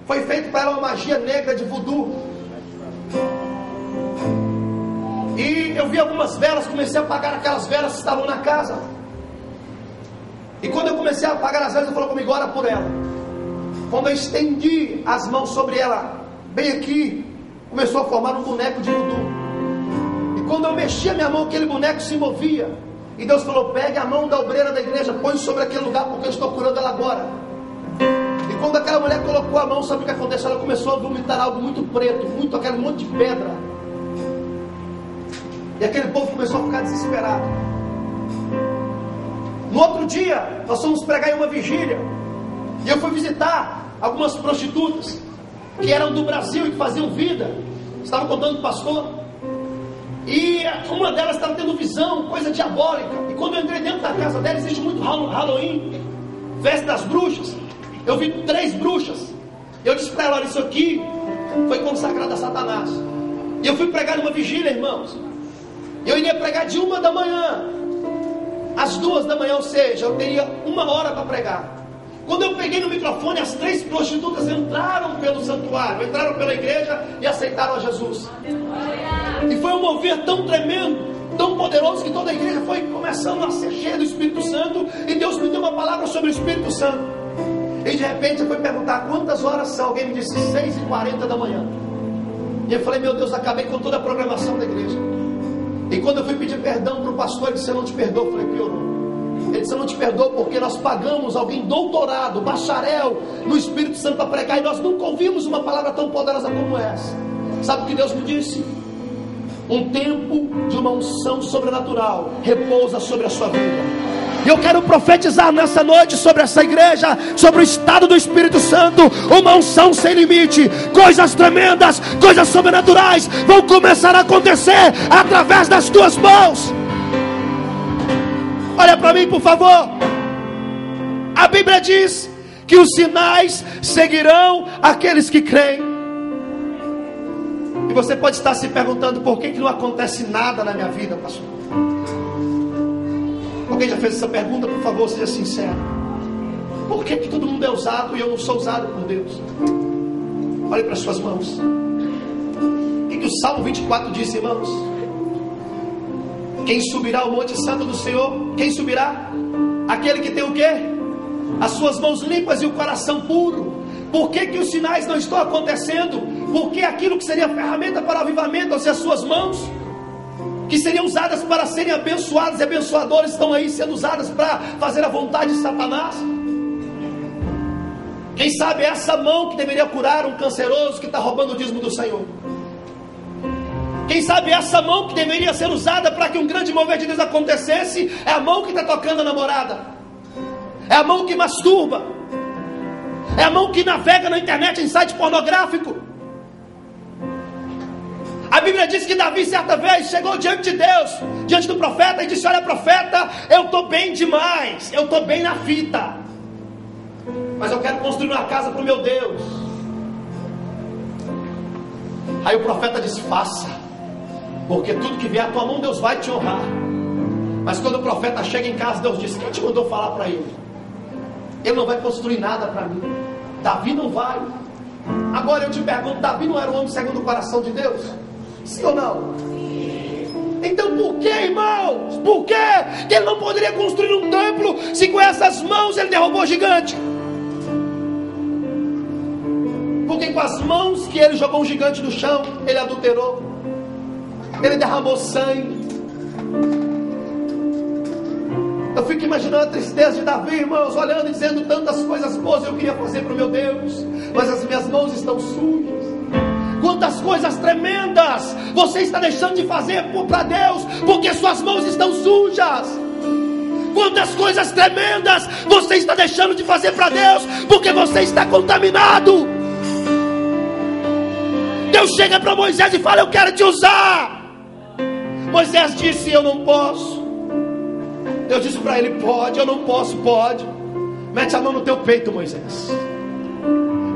foi feito para ela uma magia negra de voodoo. E eu vi algumas velas, comecei a apagar aquelas velas que estavam na casa. E quando eu comecei a apagar as velas, Ele falou comigo, ora por ela. Quando eu estendi as mãos sobre ela, bem aqui, começou a formar um boneco de voodoo. E quando eu mexia minha mão, aquele boneco se movia. E Deus falou, pegue a mão da obreira da igreja, põe sobre aquele lugar, porque eu estou curando ela agora. E quando aquela mulher colocou a mão, sabe o que aconteceu? Ela começou a vomitar algo muito preto, aquele monte de pedra. E aquele povo começou a ficar desesperado. No outro dia, nós fomos pregar em uma vigília. E eu fui visitar algumas prostitutas que eram do Brasil e que faziam vida. Estavam contando o pastor. E uma delas estava tendo visão, coisa diabólica. E quando eu entrei dentro da casa dela, existe muito Halloween, festa das bruxas. Eu vi 3 bruxas. Eu disse para ela, olha, isso aqui foi consagrado a Satanás. E eu fui pregar numa vigília, irmãos. Eu iria pregar de 1 da manhã às 2 da manhã, ou seja, eu teria 1 hora para pregar. Quando eu peguei no microfone, as 3 prostitutas entraram pelo santuário, entraram pela igreja e aceitaram a Jesus. E foi um mover tão tremendo, tão poderoso, que toda a igreja foi começando a ser cheia do Espírito Santo. E Deus me deu uma palavra sobre o Espírito Santo. E de repente eu fui perguntar quantas horas são. Alguém me disse 6h40 da manhã. E eu falei, meu Deus, acabei com toda a programação da igreja. E quando eu fui pedir perdão para o pastor, ele disse, eu não te perdoo. Eu falei, piorou. Ele disse, eu não te perdoo porque nós pagamos alguém doutorado, bacharel no Espírito Santo para pregar, e nós nunca ouvimos uma palavra tão poderosa como essa. Sabe o que Deus me disse? Um tempo de uma unção sobrenatural repousa sobre a sua vida. E eu quero profetizar nessa noite sobre essa igreja, sobre o estado do Espírito Santo, uma unção sem limite. Coisas tremendas, coisas sobrenaturais vão começar a acontecer através das tuas mãos. Olha para mim, por favor. A Bíblia diz que os sinais seguirão aqueles que creem. E você pode estar se perguntando, por que não acontece nada na minha vida, pastor? Alguém já fez essa pergunta? Por favor, seja sincero. Por que todo mundo é usado e eu não sou usado por Deus? Olhe para as suas mãos. O que o Salmo 24 diz, irmãos? Quem subirá ao monte santo do Senhor? Quem subirá? Aquele que tem o quê? As suas mãos limpas e o coração puro. Por que os sinais não estão acontecendo? Porque aquilo que seria ferramenta para o avivamento, ou seja, as suas mãos. que seriam usadas para serem abençoadas e abençoadores, estão aí sendo usadas para fazer a vontade de Satanás. Quem sabe essa mão que deveria curar um canceroso que está roubando o dízimo do Senhor. Quem sabe essa mão que deveria ser usada para que um grande mover de Deus acontecesse, é a mão que está tocando a namorada, é a mão que masturba, é a mão que navega na internet em site pornográfico. A Bíblia diz que Davi certa vez chegou diante de Deus, diante do profeta, e disse: olha, profeta, eu estou bem demais, eu estou bem na fita, mas eu quero construir uma casa para o meu Deus. Aí o profeta disse: faça, porque tudo que vier à tua mão Deus vai te honrar. Mas quando o profeta chega em casa, Deus diz: quem te mandou falar para ele? Ele não vai construir nada para mim. Davi não vai. Agora eu te pergunto, Davi não era um homem segundo o coração de Deus? Sim ou não? Então por que, irmãos? Por que ele não poderia construir um templo se com essas mãos ele derrubou o gigante? Porque com as mãos que ele jogou um gigante no chão, ele adulterou, ele derramou sangue. Eu fico imaginando a tristeza de Davi, irmãos, olhando e dizendo: tantas coisas boas eu queria fazer para o meu Deus, mas as minhas mãos estão sujas. Quantas coisas tremendas você está deixando de fazer para Deus, porque suas mãos estão sujas. Quantas coisas tremendas você está deixando de fazer para Deus, porque você está contaminado. Deus chega para Moisés e fala: eu quero te usar. Moisés disse: eu não posso. Deus disse para ele: pode. Eu não posso. Pode. Mete a mão no teu peito, Moisés.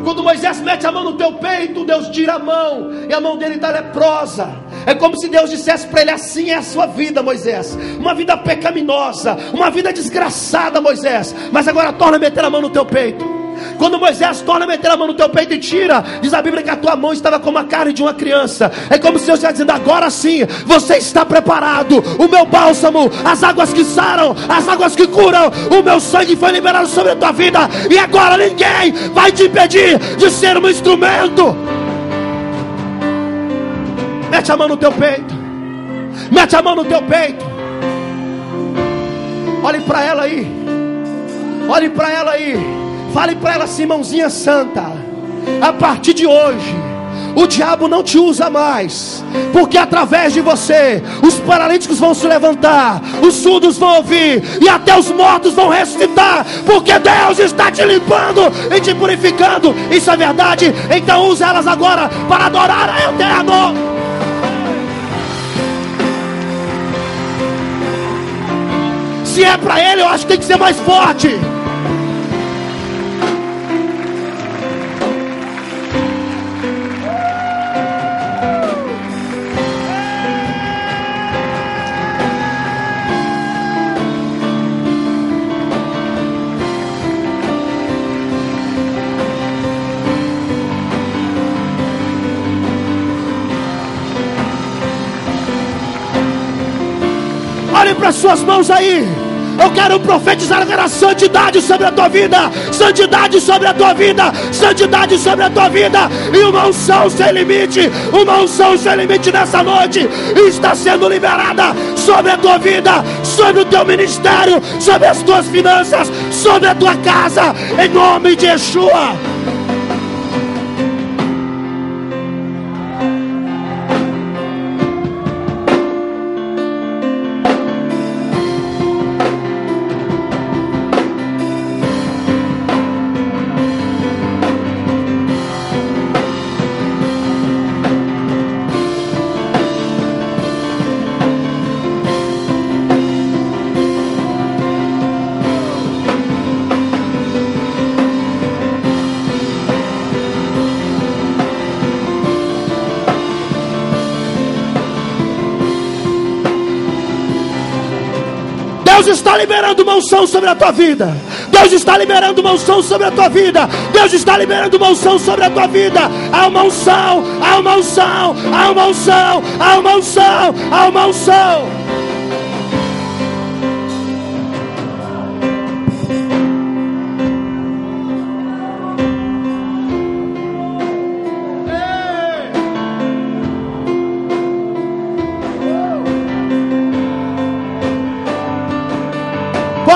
Quando Moisés mete a mão no teu peito, Deus tira a mão, e a mão dele está leprosa. É como se Deus dissesse para ele: assim é a sua vida, Moisés, uma vida pecaminosa, uma vida desgraçada, Moisés, mas agora torna a meter a mão no teu peito. Quando Moisés torna a meter a mão no teu peito e tira, diz a Bíblia que a tua mão estava como a carne de uma criança. É como se Deus estivesse dizendo: agora sim, você está preparado. O meu bálsamo, as águas que saram, as águas que curam, o meu sangue foi liberado sobre a tua vida, e agora ninguém vai te impedir de ser um instrumento. Mete a mão no teu peito. Mete a mão no teu peito. Olhe para ela aí. Olhe para ela aí. Fale para ela assim: mãozinha santa, a partir de hoje o diabo não te usa mais, porque através de você os paralíticos vão se levantar, os surdos vão ouvir, e até os mortos vão ressuscitar, porque Deus está te limpando e te purificando. Isso é verdade? Então usa elas agora para adorar a Eterno. Se é para Ele, eu acho que tem que ser mais forte. Olhe para suas mãos aí. Eu quero profetizar agora santidade sobre a tua vida, santidade sobre a tua vida, santidade sobre a tua vida, e uma unção sem limite, uma unção sem limite nessa noite está sendo liberada sobre a tua vida, sobre o teu ministério, sobre as tuas finanças, sobre a tua casa, em nome de Yeshua. Deus está liberando uma unção sobre a tua vida. Deus está liberando uma unção sobre a tua vida. Deus está liberando uma unção sobre a tua vida. Há uma unção, há uma unção, há uma unção, há uma unção, há uma unção.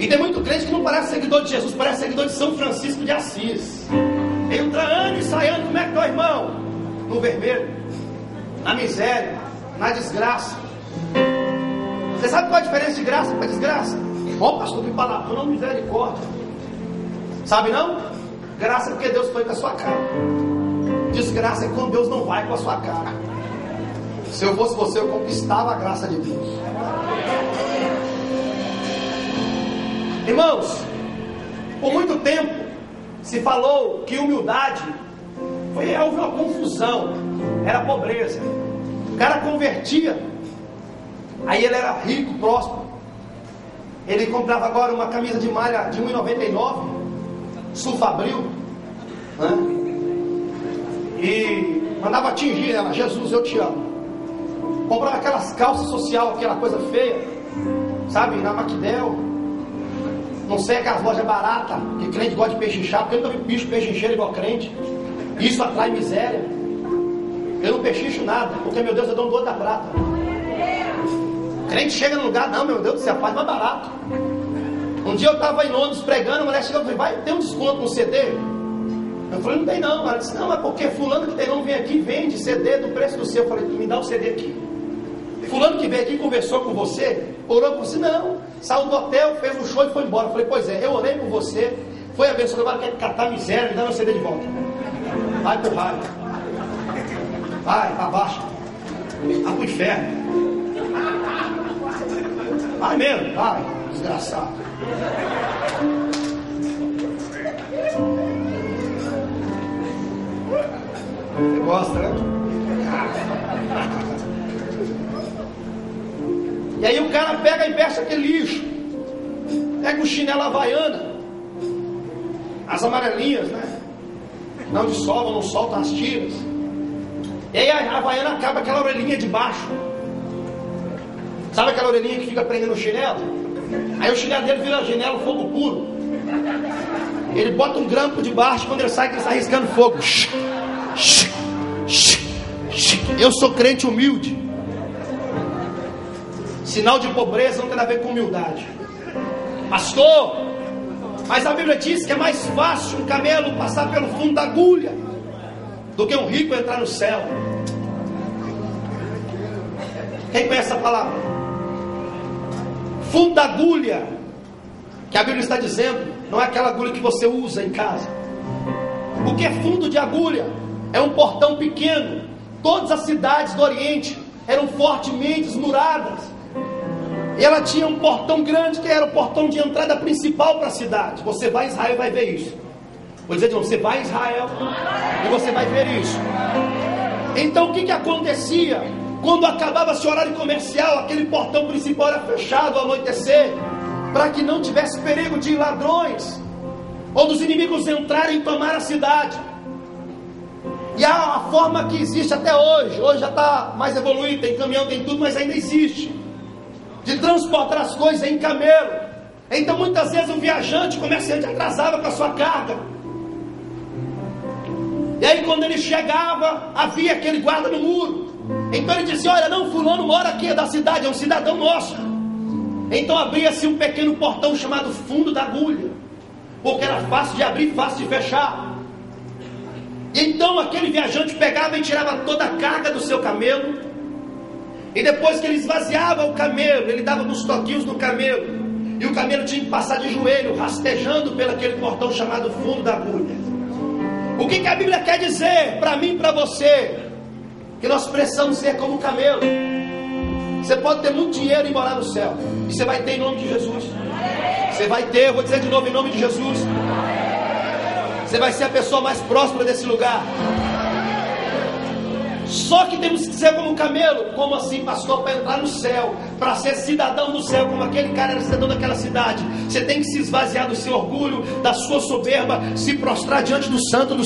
E tem muito crente que não parece seguidor de Jesus, parece seguidor de São Francisco de Assis. Entra ano e sai ano, como é que tá, irmão? No vermelho, na miséria, na desgraça. Você sabe qual é a diferença de graça para desgraça? Ó, pastor, que palavra, não, misericórdia. Sabe não? Graça é porque Deus foi com a sua cara. Desgraça é quando Deus não vai com a sua cara. Se eu fosse você, eu conquistava a graça de Deus. Irmãos, por muito tempo se falou que humildade houve uma confusão, era pobreza. O cara convertia, aí ele era rico, próspero. Ele comprava agora uma camisa de malha de R$1,99, Sulfabril, né? E mandava atingir ela: Jesus, eu te amo. Comprava aquelas calças social, aquela coisa feia, sabe, na Maquidel. Não sei, aquelas lojas baratas, que crente gosta de pechinchar, porque eu nunca vi bicho pechincheiro igual crente. Isso atrai miséria. Eu não pechincho nada, porque meu Deus, eu dou um dono da prata. Crente chega no lugar, não, meu Deus do céu, faz mais barato. Um dia eu estava em Londres pregando, a mulher chegou e falou: vai ter um desconto no CD? Eu falei: não tem não. Ela disse: não, é porque fulano que tem nome vem aqui, vende CD do preço do seu. Eu falei: me dá o CD aqui. Fulano que veio aqui conversou com você, orou por você? Não, saiu do hotel, fez um show e foi embora. Eu falei: pois é, eu orei por você, foi abençoado, agora quer catar miséria, me dá meu CD de volta. Vai pro raio, vai pra baixo, vai pro inferno. Vai mesmo, vai, desgraçado. Você gosta, né? E aí o cara pega e veste aquele lixo, pega o chinelo havaiana, as amarelinhas, né? Não dissolvam, não soltam as tiras. E aí a havaiana acaba aquela orelhinha de baixo. Sabe aquela orelhinha que fica prendendo o chinelo? Aí o chinelo dele vira chinelo fogo puro. Ele bota um grampo de baixo, quando ele sai riscando fogo. Eu sou crente humilde. Sinal de pobreza não tem a ver com humildade. Pastor, mas a Bíblia diz que é mais fácil um camelo passar pelo fundo da agulha do que um rico entrar no céu. Quem conhece essa palavra? Fundo da agulha, que a Bíblia está dizendo, não é aquela agulha que você usa em casa. O que é fundo de agulha? É um portão pequeno. Todas as cidades do Oriente eram fortemente muradas. E ela tinha um portão grande, que era o portão de entrada principal para a cidade. Você vai a Israel e vai ver isso. Vou dizer de novo: você vai a Israel e você vai ver isso. Então o que acontecia? Quando acabava esse horário comercial, aquele portão principal era fechado ao anoitecer, para que não tivesse perigo de ladrões ou dos inimigos entrarem e tomar a cidade. E a forma que existe até hoje já está mais evoluída, tem caminhão, tem tudo, mas ainda existe, de transportar as coisas em camelo. Então muitas vezes um viajante, comerciante, atrasava com a sua carga. E aí quando ele chegava, havia aquele guarda no muro. Então ele dizia: olha, não, fulano mora aqui, é da cidade, é um cidadão nosso. Então abria-se um pequeno portão chamado fundo da agulha, porque era fácil de abrir, fácil de fechar. Então aquele viajante pegava e tirava toda a carga do seu camelo, e depois que ele esvaziava o camelo, ele dava uns toquinhos no camelo, e o camelo tinha que passar de joelho, rastejando pelo aquele portão chamado fundo da agulha. O que a Bíblia quer dizer para mim e para você? Que nós precisamos ser como o camelo. Você pode ter muito dinheiro e morar no céu, e você vai ter em nome de Jesus. Você vai ter, eu vou dizer de novo, em nome de Jesus. Você vai ser a pessoa mais próspera desse lugar. Só que temos que ser como um camelo. Como assim, pastor? Para entrar no céu, para ser cidadão do céu, como aquele cara era cidadão daquela cidade, você tem que se esvaziar do seu orgulho, da sua soberba, se prostrar diante do santo,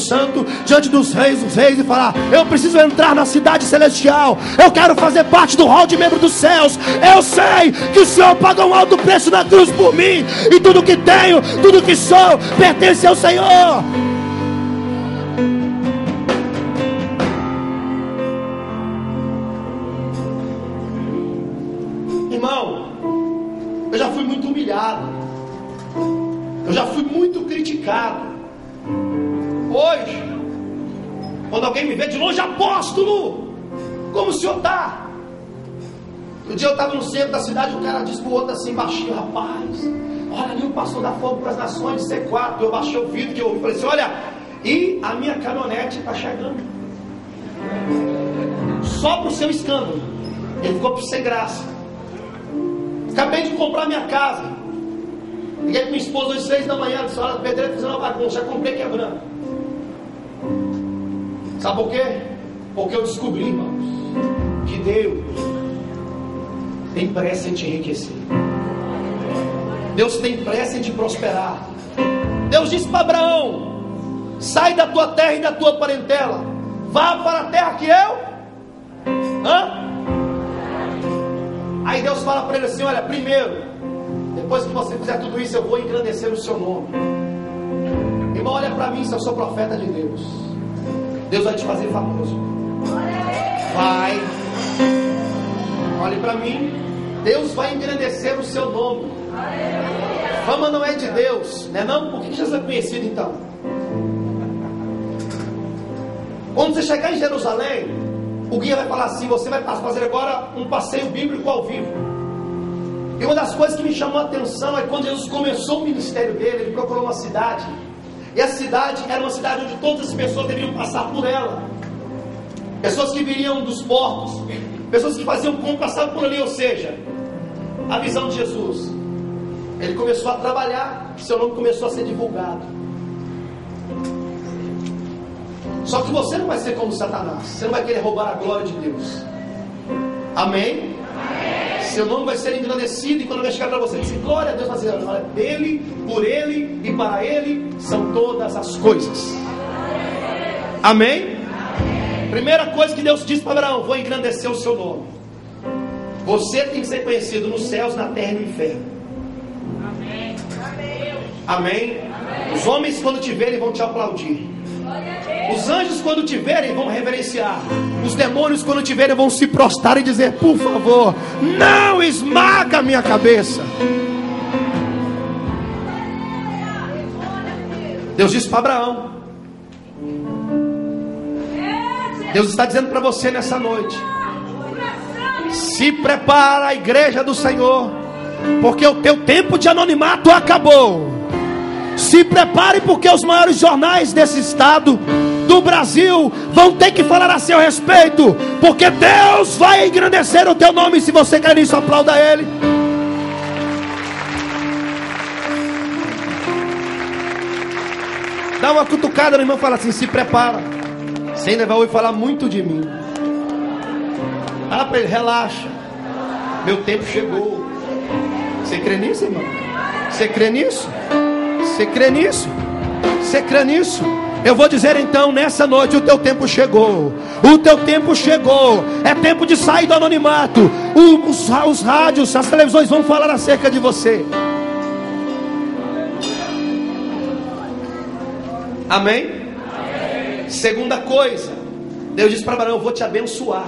diante dos reis e falar: eu preciso entrar na cidade celestial, eu quero fazer parte do hall de membro dos céus. Eu sei que o Senhor pagou um alto preço na cruz por mim, e tudo que tenho, tudo que sou, pertence ao Senhor. Irmão, eu já fui muito humilhado. já fui muito criticado. Hoje, quando alguém me vê de longe, apóstolo, como o senhor está? Um dia eu estava no centro da cidade, o cara disse pro outro assim, baixinho: rapaz, olha ali o pastor da Fogo para as Nações de C4. Eu baixei o vidro que eu ouvi, falei assim: olha, e a minha caminhonete está chegando. Só pro seu escândalo. Ele ficou sem graça. Acabei de comprar minha casa. Liguei para minha esposa hoje 6 da manhã, disse: olha, o pedreiro fazendo uma bagunça, já comprei quebrando. Sabe por quê? Porque eu descobri, irmãos, que Deus tem pressa em te enriquecer. Deus tem pressa em te prosperar. Deus disse para Abraão: sai da tua terra e da tua parentela, vá para a terra que eu... Aí Deus fala para ele assim: olha, primeiro, depois que você fizer tudo isso, eu vou engrandecer o seu nome. Irmão, olha para mim, se eu sou profeta de Deus, Deus vai te fazer famoso. Vai. Olhe para mim, Deus vai engrandecer o seu nome. Fama não é de Deus, né não? Por que Jesus é conhecido então? Quando você chegar em Jerusalém, o guia vai falar assim: você vai fazer agora um passeio bíblico ao vivo. E uma das coisas que me chamou a atenção é quando Jesus começou o ministério dele, ele procurou uma cidade. E a cidade era uma cidade onde todas as pessoas deveriam passar por ela. Pessoas que viriam dos portos, pessoas que faziam compra passavam por ali. Ou seja, a visão de Jesus. Ele começou a trabalhar, seu nome começou a ser divulgado. Só que você não vai ser como Satanás. Você não vai querer roubar a glória de Deus. Amém? Seu nome vai ser engrandecido. E quando vai chegar para você, dizer glória a Deus, vai dizer: olha, dele, por ele e para ele são todas as coisas. Amém? Primeira coisa que Deus disse para Abraão: vou engrandecer o seu nome. Você tem que ser conhecido nos céus, na terra e no inferno. Amém? Os homens, quando te verem, vão te aplaudir. Os anjos, quando te verem, vão reverenciar. Os demônios, quando te verem, vão se prostrar e dizer: por favor, não esmaga a minha cabeça. Deus disse para Abraão. Deus está dizendo para você nessa noite: se prepara, a igreja do Senhor, porque o teu tempo de anonimato acabou. Se prepare, porque os maiores jornais desse estado, do Brasil, vão ter que falar a seu respeito, porque Deus vai engrandecer o teu nome. Se você quer isso, aplauda Ele. Dá uma cutucada no irmão e fala assim: se prepara. Você ainda vai ouvir falar muito de mim. Fala para ele: relaxa, meu tempo chegou. Você crê nisso, irmão? Você crê nisso? Você crê nisso? Você crê nisso? Eu vou dizer então, nessa noite, o teu tempo chegou. O teu tempo chegou. É tempo de sair do anonimato. Os rádios, as televisões vão falar acerca de você. Amém? Amém. Segunda coisa, Deus disse para Abraão: eu vou te abençoar.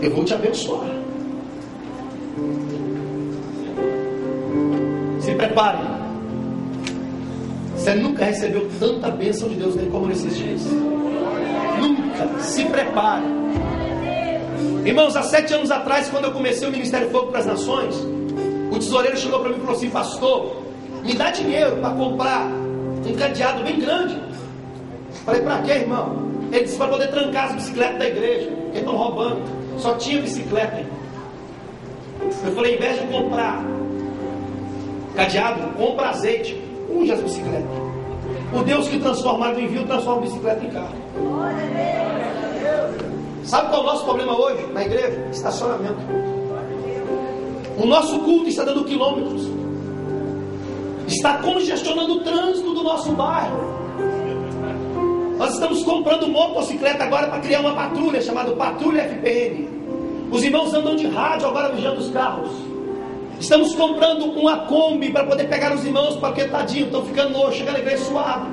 Eu vou te abençoar. Se prepare. Você nunca recebeu tanta bênção de Deus como nesses dias. Nunca. Se prepare. Irmãos, há 7 anos atrás, quando eu comecei o Ministério Fogo para as Nações, o tesoureiro chegou para mim e falou assim: pastor, me dá dinheiro para comprar um cadeado bem grande. Falei: para quê, irmão? Ele disse: para poder trancar as bicicletas da igreja, porque estão roubando. Só tinha bicicleta, irmão. Eu falei: em vez de comprar cadeado, compra azeite, unge as bicicletas. O Deus que transforma água em vinho, transforma bicicleta em carro. Sabe qual é o nosso problema hoje na igreja? Estacionamento. O nosso culto está dando quilômetros, está congestionando o trânsito do nosso bairro. Nós estamos comprando motocicleta agora para criar uma patrulha chamada Patrulha FPN. Os irmãos andam de rádio agora vigiando os carros. Estamos comprando uma Kombi para poder pegar os irmãos, porque tadinho, estão ficando hoje, chegando na igreja suado.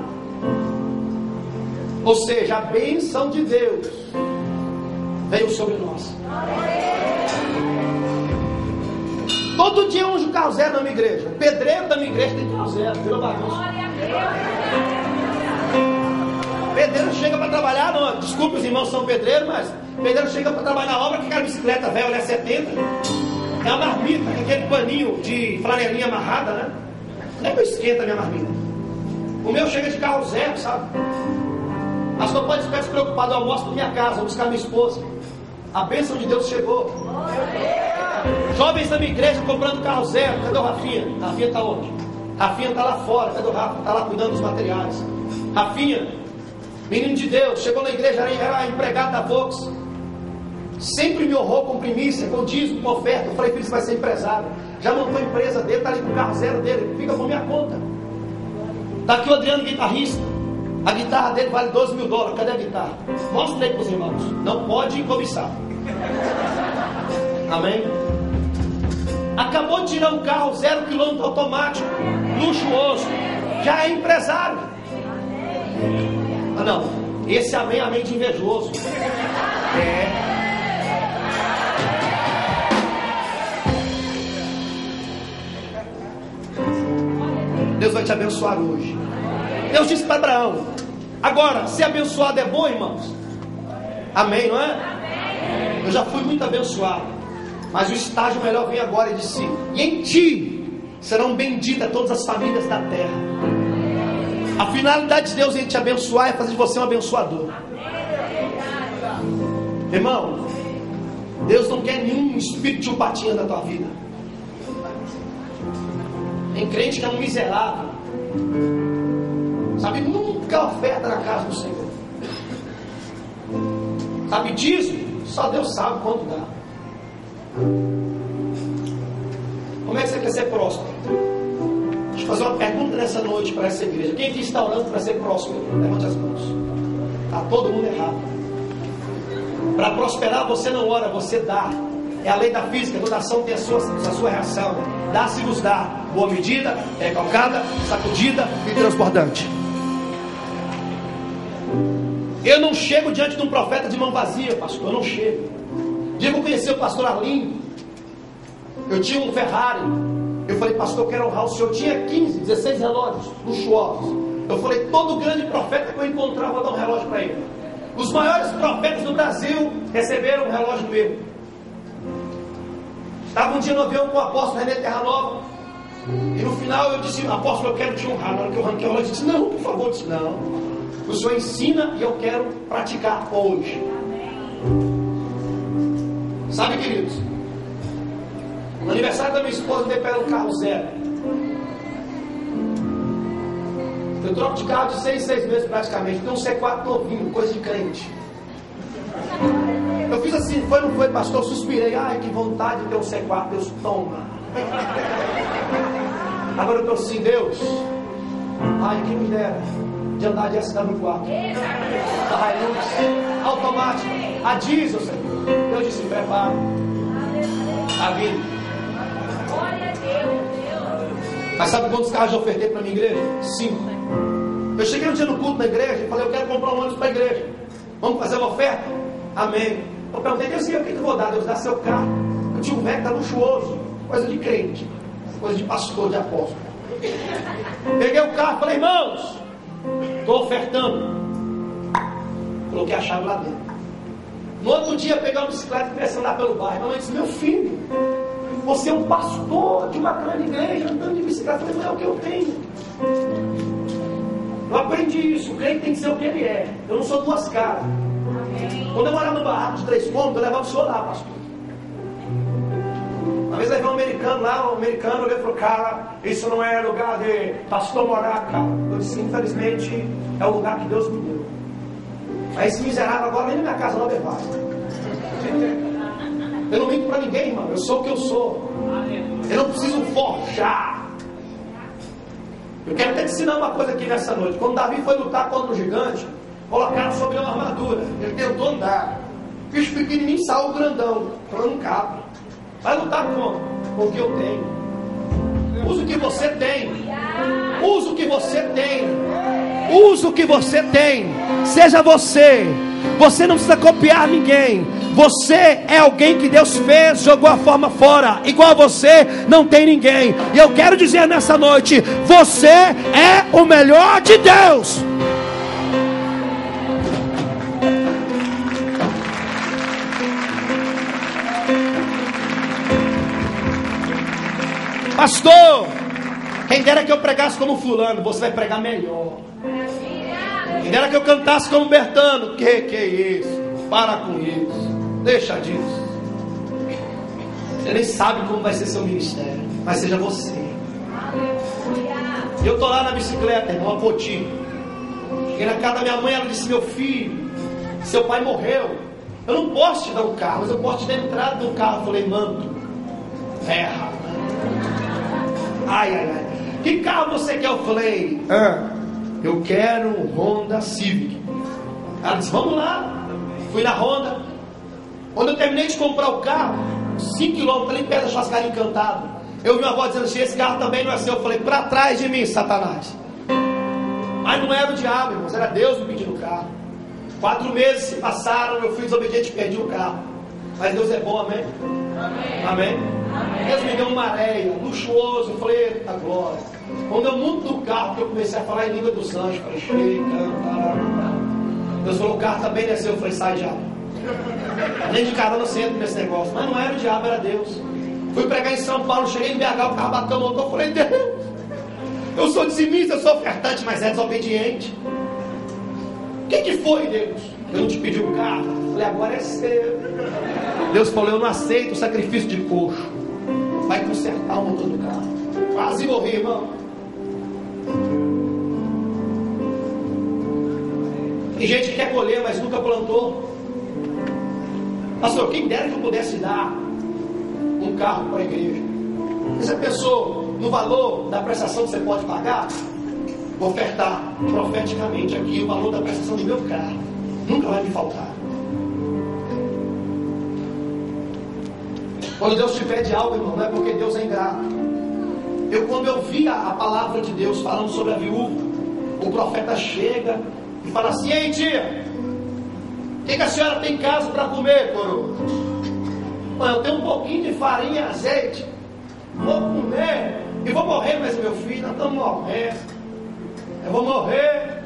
Ou seja, a bênção de Deus veio sobre nós. Todo dia eu uso carro zero na minha igreja. O pedreiro da minha igreja tem carro zero. Virou bagunça. O pedreiro chega para trabalhar, não, desculpa, os irmãos são pedreiros, mas o pedreiro chega para trabalhar na obra com aquela bicicleta velha, olha 70. É uma marmita, com aquele paninho de flanelinha amarrada, né? Sempre esquenta a minha marmita. O meu chega de carro zero, sabe? Pastor, pode ficar despreocupado, eu almoço na minha casa, vou buscar minha esposa. A bênção de Deus chegou. Jovens da minha igreja comprando carro zero. Cadê o Rafinha? Rafinha está onde? Rafinha está lá fora. Cadê o Rafa? Está lá cuidando dos materiais. Rafinha, menino de Deus, chegou na igreja, era empregado da Vox. Sempre me honrou com primícia, com dízimo, com oferta. Eu falei, filho, você vai ser empresário. Já montou a empresa dele, está ali com o carro zero dele, fica por minha conta. Está aqui o Adriano, guitarrista. A guitarra dele vale $12 mil. Cadê a guitarra? Mostra aí para os irmãos. Não pode cobiçar. Amém? Acabou de tirar um carro 0 km automático, luxuoso. Já é empresário. Ah, não. Esse amém, amém de invejoso. Deus vai te abençoar hoje. Deus disse para Abraão. Agora, ser abençoado é bom, irmãos? Amém, não é? Eu já fui muito abençoado, mas o estágio melhor vem agora. Ele disse: e em ti serão benditas todas as famílias da terra. A finalidade de Deus em te abençoar é fazer de você um abençoador. Irmão, Deus não quer nenhum espírito de chupatinha na tua vida. Tem crente que é um miserável, sabe, nunca oferta na casa do Senhor. Sabe disso? Só Deus sabe quanto dá. Como é que você quer ser próspero? Deixa eu fazer uma pergunta nessa noite para essa igreja. Quem aqui está orando para ser próspero? Levante as mãos. Está todo mundo errado. Para prosperar você não ora, você dá. É a lei da física, toda ação tem a sua reação. Dá-se-vos dá. Boa medida, recalcada, sacudida e transbordante. Eu não chego diante de um profeta de mão vazia, pastor. Eu não chego. Digo, eu conheci o pastor Arlindo. Eu tinha um Ferrari. Eu falei, pastor, eu quero honrar o senhor. Tinha 15, 16 relógios luxuosos. Eu falei, todo grande profeta que eu encontrar, vou dar um relógio para ele. Os maiores profetas do Brasil receberam um relógio meu. Estava um dia no avião com o apóstolo René Terra Nova. E no final eu disse, apóstolo, eu quero te honrar. Na hora que eu arranquei o relógio, eu disse, não, por favor. Eu disse, não. O senhor ensina e eu quero praticar hoje. Sabe, queridos, no aniversário da minha esposa, eu dei para ela um carro zero. Eu troco de carro de 6 meses praticamente. Tem um C4 novinho, coisa de crente. Eu fiz assim, foi, não foi, pastor? Eu suspirei. Ai, que vontade de ter um C4. Deus, toma. Agora eu estou assim, Deus. Ai, quem me dera de andar de SW4. A Hilux, automática, a diesel, Senhor. Eu disse, prepara. A vida. Mas sabe quantos carros eu ofertei para a minha igreja? 5. Eu cheguei um dia no culto na igreja e falei, eu quero comprar um ônibus para a igreja. Vamos fazer uma oferta? Amém. Eu perguntei, Deus, o que eu vou dar? Deus, dá seu carro. Eu tinha um Vectra luxuoso, coisa de crente, coisa de pastor, de apóstolo. Peguei o carro e falei, irmãos, estou ofertando. Coloquei a chave lá dentro. No outro dia, peguei uma bicicleta e comecei a andar pelo bairro. Mamãe disse, meu filho, você é um pastor de uma grande igreja andando de bicicleta. Eu falei, não é o que eu tenho. Eu aprendi isso. O crente tem que ser o que ele é. Eu não sou duas caras. Quando eu morava no barraco de 3 cômodos, eu levava o senhor lá, pastor. Uma vez levei um americano lá, olhou e falou, cara, isso não é lugar de pastor morar, cara. Eu disse, infelizmente, é o lugar que Deus me deu. Mas esse miserável agora nem na minha casa não levar. Eu não minto para ninguém, irmão. Eu sou o que eu sou. Eu não preciso forjar. Eu quero até te ensinar uma coisa aqui nessa noite. Quando Davi foi lutar contra o gigante, colocaram sobre uma armadura. Ele tentou andar. Bicho pequenininho, Saul grandão. Falando um cabo. Vai lutar com o que eu tenho. Usa o que você tem. Usa o que você tem. Usa o que você tem. Seja você. Você não precisa copiar ninguém. Você é alguém que Deus fez, jogou a forma fora. Igual a você, não tem ninguém. E eu quero dizer nessa noite: você é o melhor de Deus. Pastor, quem dera que eu pregasse como fulano. Você vai pregar melhor. Quem dera que eu cantasse como Bertano. Que é isso? Para com isso. Deixa disso. Você nem sabe como vai ser seu ministério. Mas seja você. E eu estou lá na bicicleta, irmão, a Poti. Cheguei na casa da minha mãe, ela disse: meu filho, seu pai morreu. Eu não posso te dar um carro, mas eu posso te dar a entrada do carro. Eu falei: mando. Terra. Ai. Que carro você quer? Eu falei: eu quero um Honda Civic. Ela disse: vamos lá. Fui na Honda. Quando eu terminei de comprar o carro, 5 km ali perto da churrascaria Encantado, eu vi uma voz dizendo assim: esse carro também não é seu. Eu falei: para trás de mim, Satanás. Mas não era o diabo, irmãos, era Deus me pedindo o carro. 4 meses se passaram, eu fui desobediente e perdi o carro. Mas Deus é bom, amém? Amém? Deus me deu uma areia, luxuoso. Eu falei: eita glória. Quando eu monto do carro, que eu comecei a falar em língua dos anjos, falei: Deus falou: o carro também desceu. Eu falei: sai, diabo. Nem de carona você entra nesse negócio. Mas não era o diabo, era Deus. Fui pregar em São Paulo, cheguei em BH, o carro bateu o motor. Eu falei: Deus, eu sou dizimista, eu sou ofertante, mas é desobediente. O que foi, Deus? Eu não te pedi o carro. Eu falei: agora é seu. Deus falou: eu não aceito o sacrifício de coxo. Vai consertar o motor do carro. Quase morri, irmão. Tem gente que quer colher, mas nunca plantou. Pastor, quem dera que eu pudesse dar um carro para a igreja. Você pensou no valor da prestação que você pode pagar? Vou ofertar profeticamente aqui o valor da prestação do meu carro. Nunca vai me faltar. Quando Deus te pede algo, irmão, não é porque Deus é ingrato. Quando eu vi a palavra de Deus falando sobre a viúva, o profeta chega e fala assim: ei, tia, o que a senhora tem em casa para comer, coroa? Eu tenho um pouquinho de farinha e azeite. Vou comer e vou morrer, mas meu filho, nós estamos morrendo. Eu vou morrer.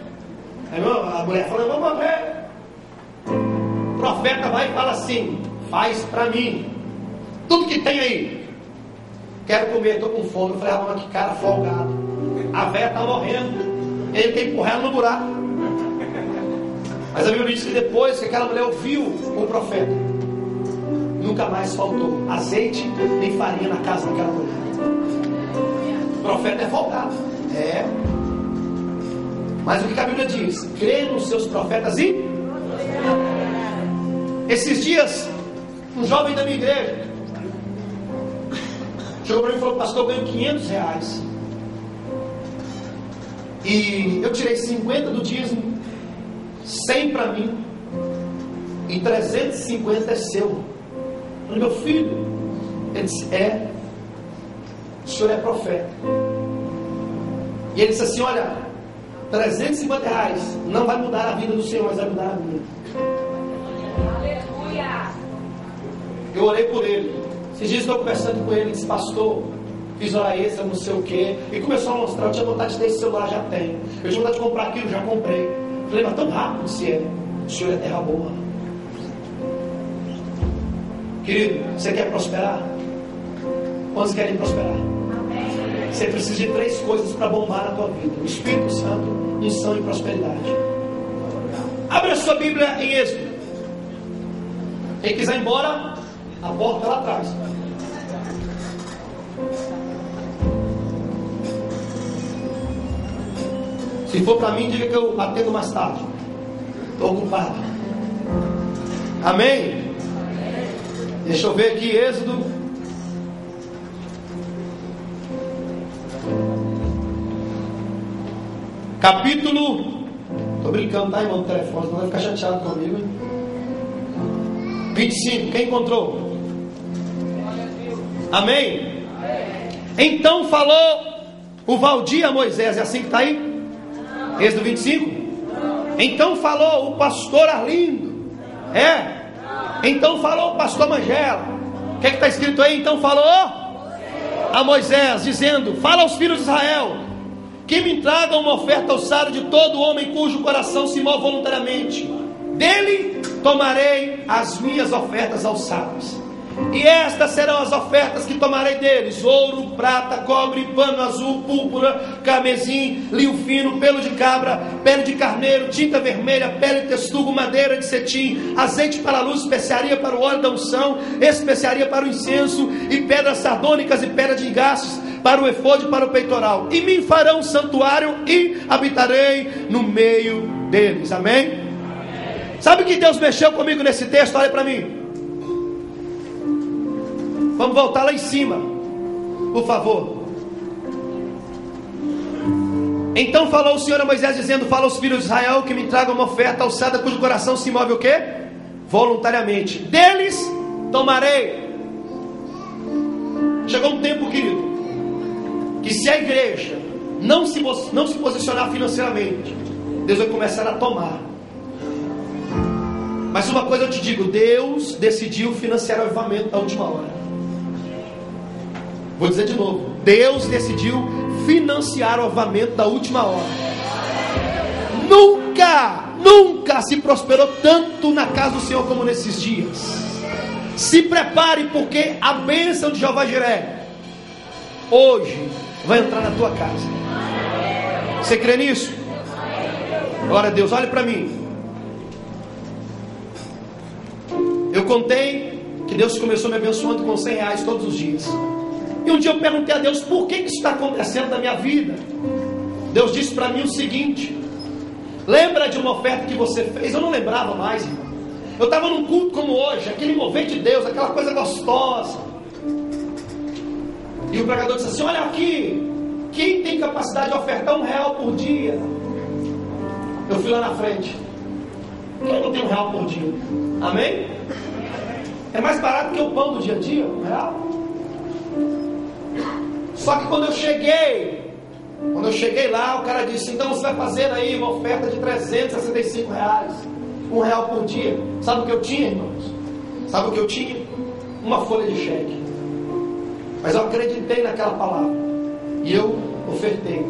Aí a mulher fala: eu vou morrer. O profeta vai e fala assim: faz para mim tudo que tem aí. Quero comer, estou com fome. Eu falei: ah, que cara folgado. A velha está morrendo, ele quer empurrar ela no buraco. Mas a Bíblia diz que depois que aquela mulher ouviu o profeta, nunca mais faltou azeite nem farinha na casa daquela mulher. O profeta é folgado. É. Mas o que a Bíblia diz? Crê nos seus profetas e... Esses dias, um jovem da minha igreja chegou para mim e falou: pastor, eu ganho R$500. E eu tirei 50 do dízimo, 100 para mim, e 350 é seu. Eu falei: meu filho. Ele disse: o senhor é profeta. E ele disse assim: olha, R$350 não vai mudar a vida do senhor, mas vai mudar a minha. Aleluia. Eu orei por ele. Esses dias estou conversando com ele. Ele disse: pastor, fiz hora extra, não sei o que. E começou a mostrar: eu tinha vontade de ter esse celular, já tenho. Eu tinha vontade de comprar aquilo, já comprei. Eu falei: mas tão rápido, se é. O senhor é terra boa. Querido, você quer prosperar? Quantos querem prosperar? Você precisa de 3 coisas para bombar na tua vida: o Espírito Santo, unção e prosperidade. Abre a sua Bíblia em Êxodo. Quem quiser ir embora, a porta lá atrás. Se for para mim, diga que eu atendo mais tarde. Estou ocupado. Amém? Deixa eu ver aqui, Êxodo. Capítulo. Estou brincando, tá, irmão, do telefone, não vai ficar chateado comigo, hein? 25, quem encontrou? Amém? Então falou o Valdir a Moisés, é assim que está aí? Êxodo 25? Então falou o pastor Arlindo. Então falou o pastor Mangela. O que está escrito aí? Então falou a Moisés, dizendo: fala aos filhos de Israel que me tragam uma oferta alçada de todo homem cujo coração se move voluntariamente. Dele tomarei as minhas ofertas alçadas. E estas serão as ofertas que tomarei deles: ouro, prata, cobre, pano azul, púrpura, carmesim, linho fino, pelo de cabra, pele de carneiro, tinta vermelha, pele de testugo, madeira de cetim, azeite para a luz, especiaria para o óleo da unção, especiaria para o incenso, e pedras sardônicas e pedras de gastos para o efode e para o peitoral. E me farão um santuário e habitarei no meio deles. Amém? Sabe que Deus mexeu comigo nesse texto? Olha para mim. Vamos voltar lá em cima, por favor. Então falou o Senhor a Moisés, dizendo: fala aos filhos de Israel que me tragam uma oferta alçada cujo coração se move o quê? Voluntariamente. Deles tomarei. Chegou um tempo, querido, que se a igreja não se posicionar financeiramente, Deus vai começar a tomar. Mas uma coisa eu te digo: Deus decidiu financiar o avivamento da última hora. Vou dizer de novo: Deus decidiu financiar o avivamento da última hora. Nunca se prosperou tanto na casa do Senhor como nesses dias. Se prepare, porque a bênção de Jeová Jiré hoje vai entrar na tua casa. Você crê nisso? Glória a Deus. Olhe para mim. Eu contei que Deus começou me abençoando com R$100 todos os dias. E um dia eu perguntei a Deus: por que isso está acontecendo na minha vida? Deus disse para mim o seguinte: lembra de uma oferta que você fez? Eu não lembrava mais, irmão. Eu estava num culto como hoje, aquele mover de Deus, aquela coisa gostosa. E o pregador disse assim: olha aqui, quem tem capacidade de ofertar R$1 por dia? Eu fui lá na frente. Quem não tem R$1 por dia? Amém? É mais barato que o pão do dia a dia, R$1. Só que quando eu cheguei lá, o cara disse: então você vai fazer aí uma oferta de R$365, R$1 por dia. Sabe o que eu tinha, irmãos? Sabe o que eu tinha? Uma folha de cheque. Mas eu acreditei naquela palavra e eu ofertei.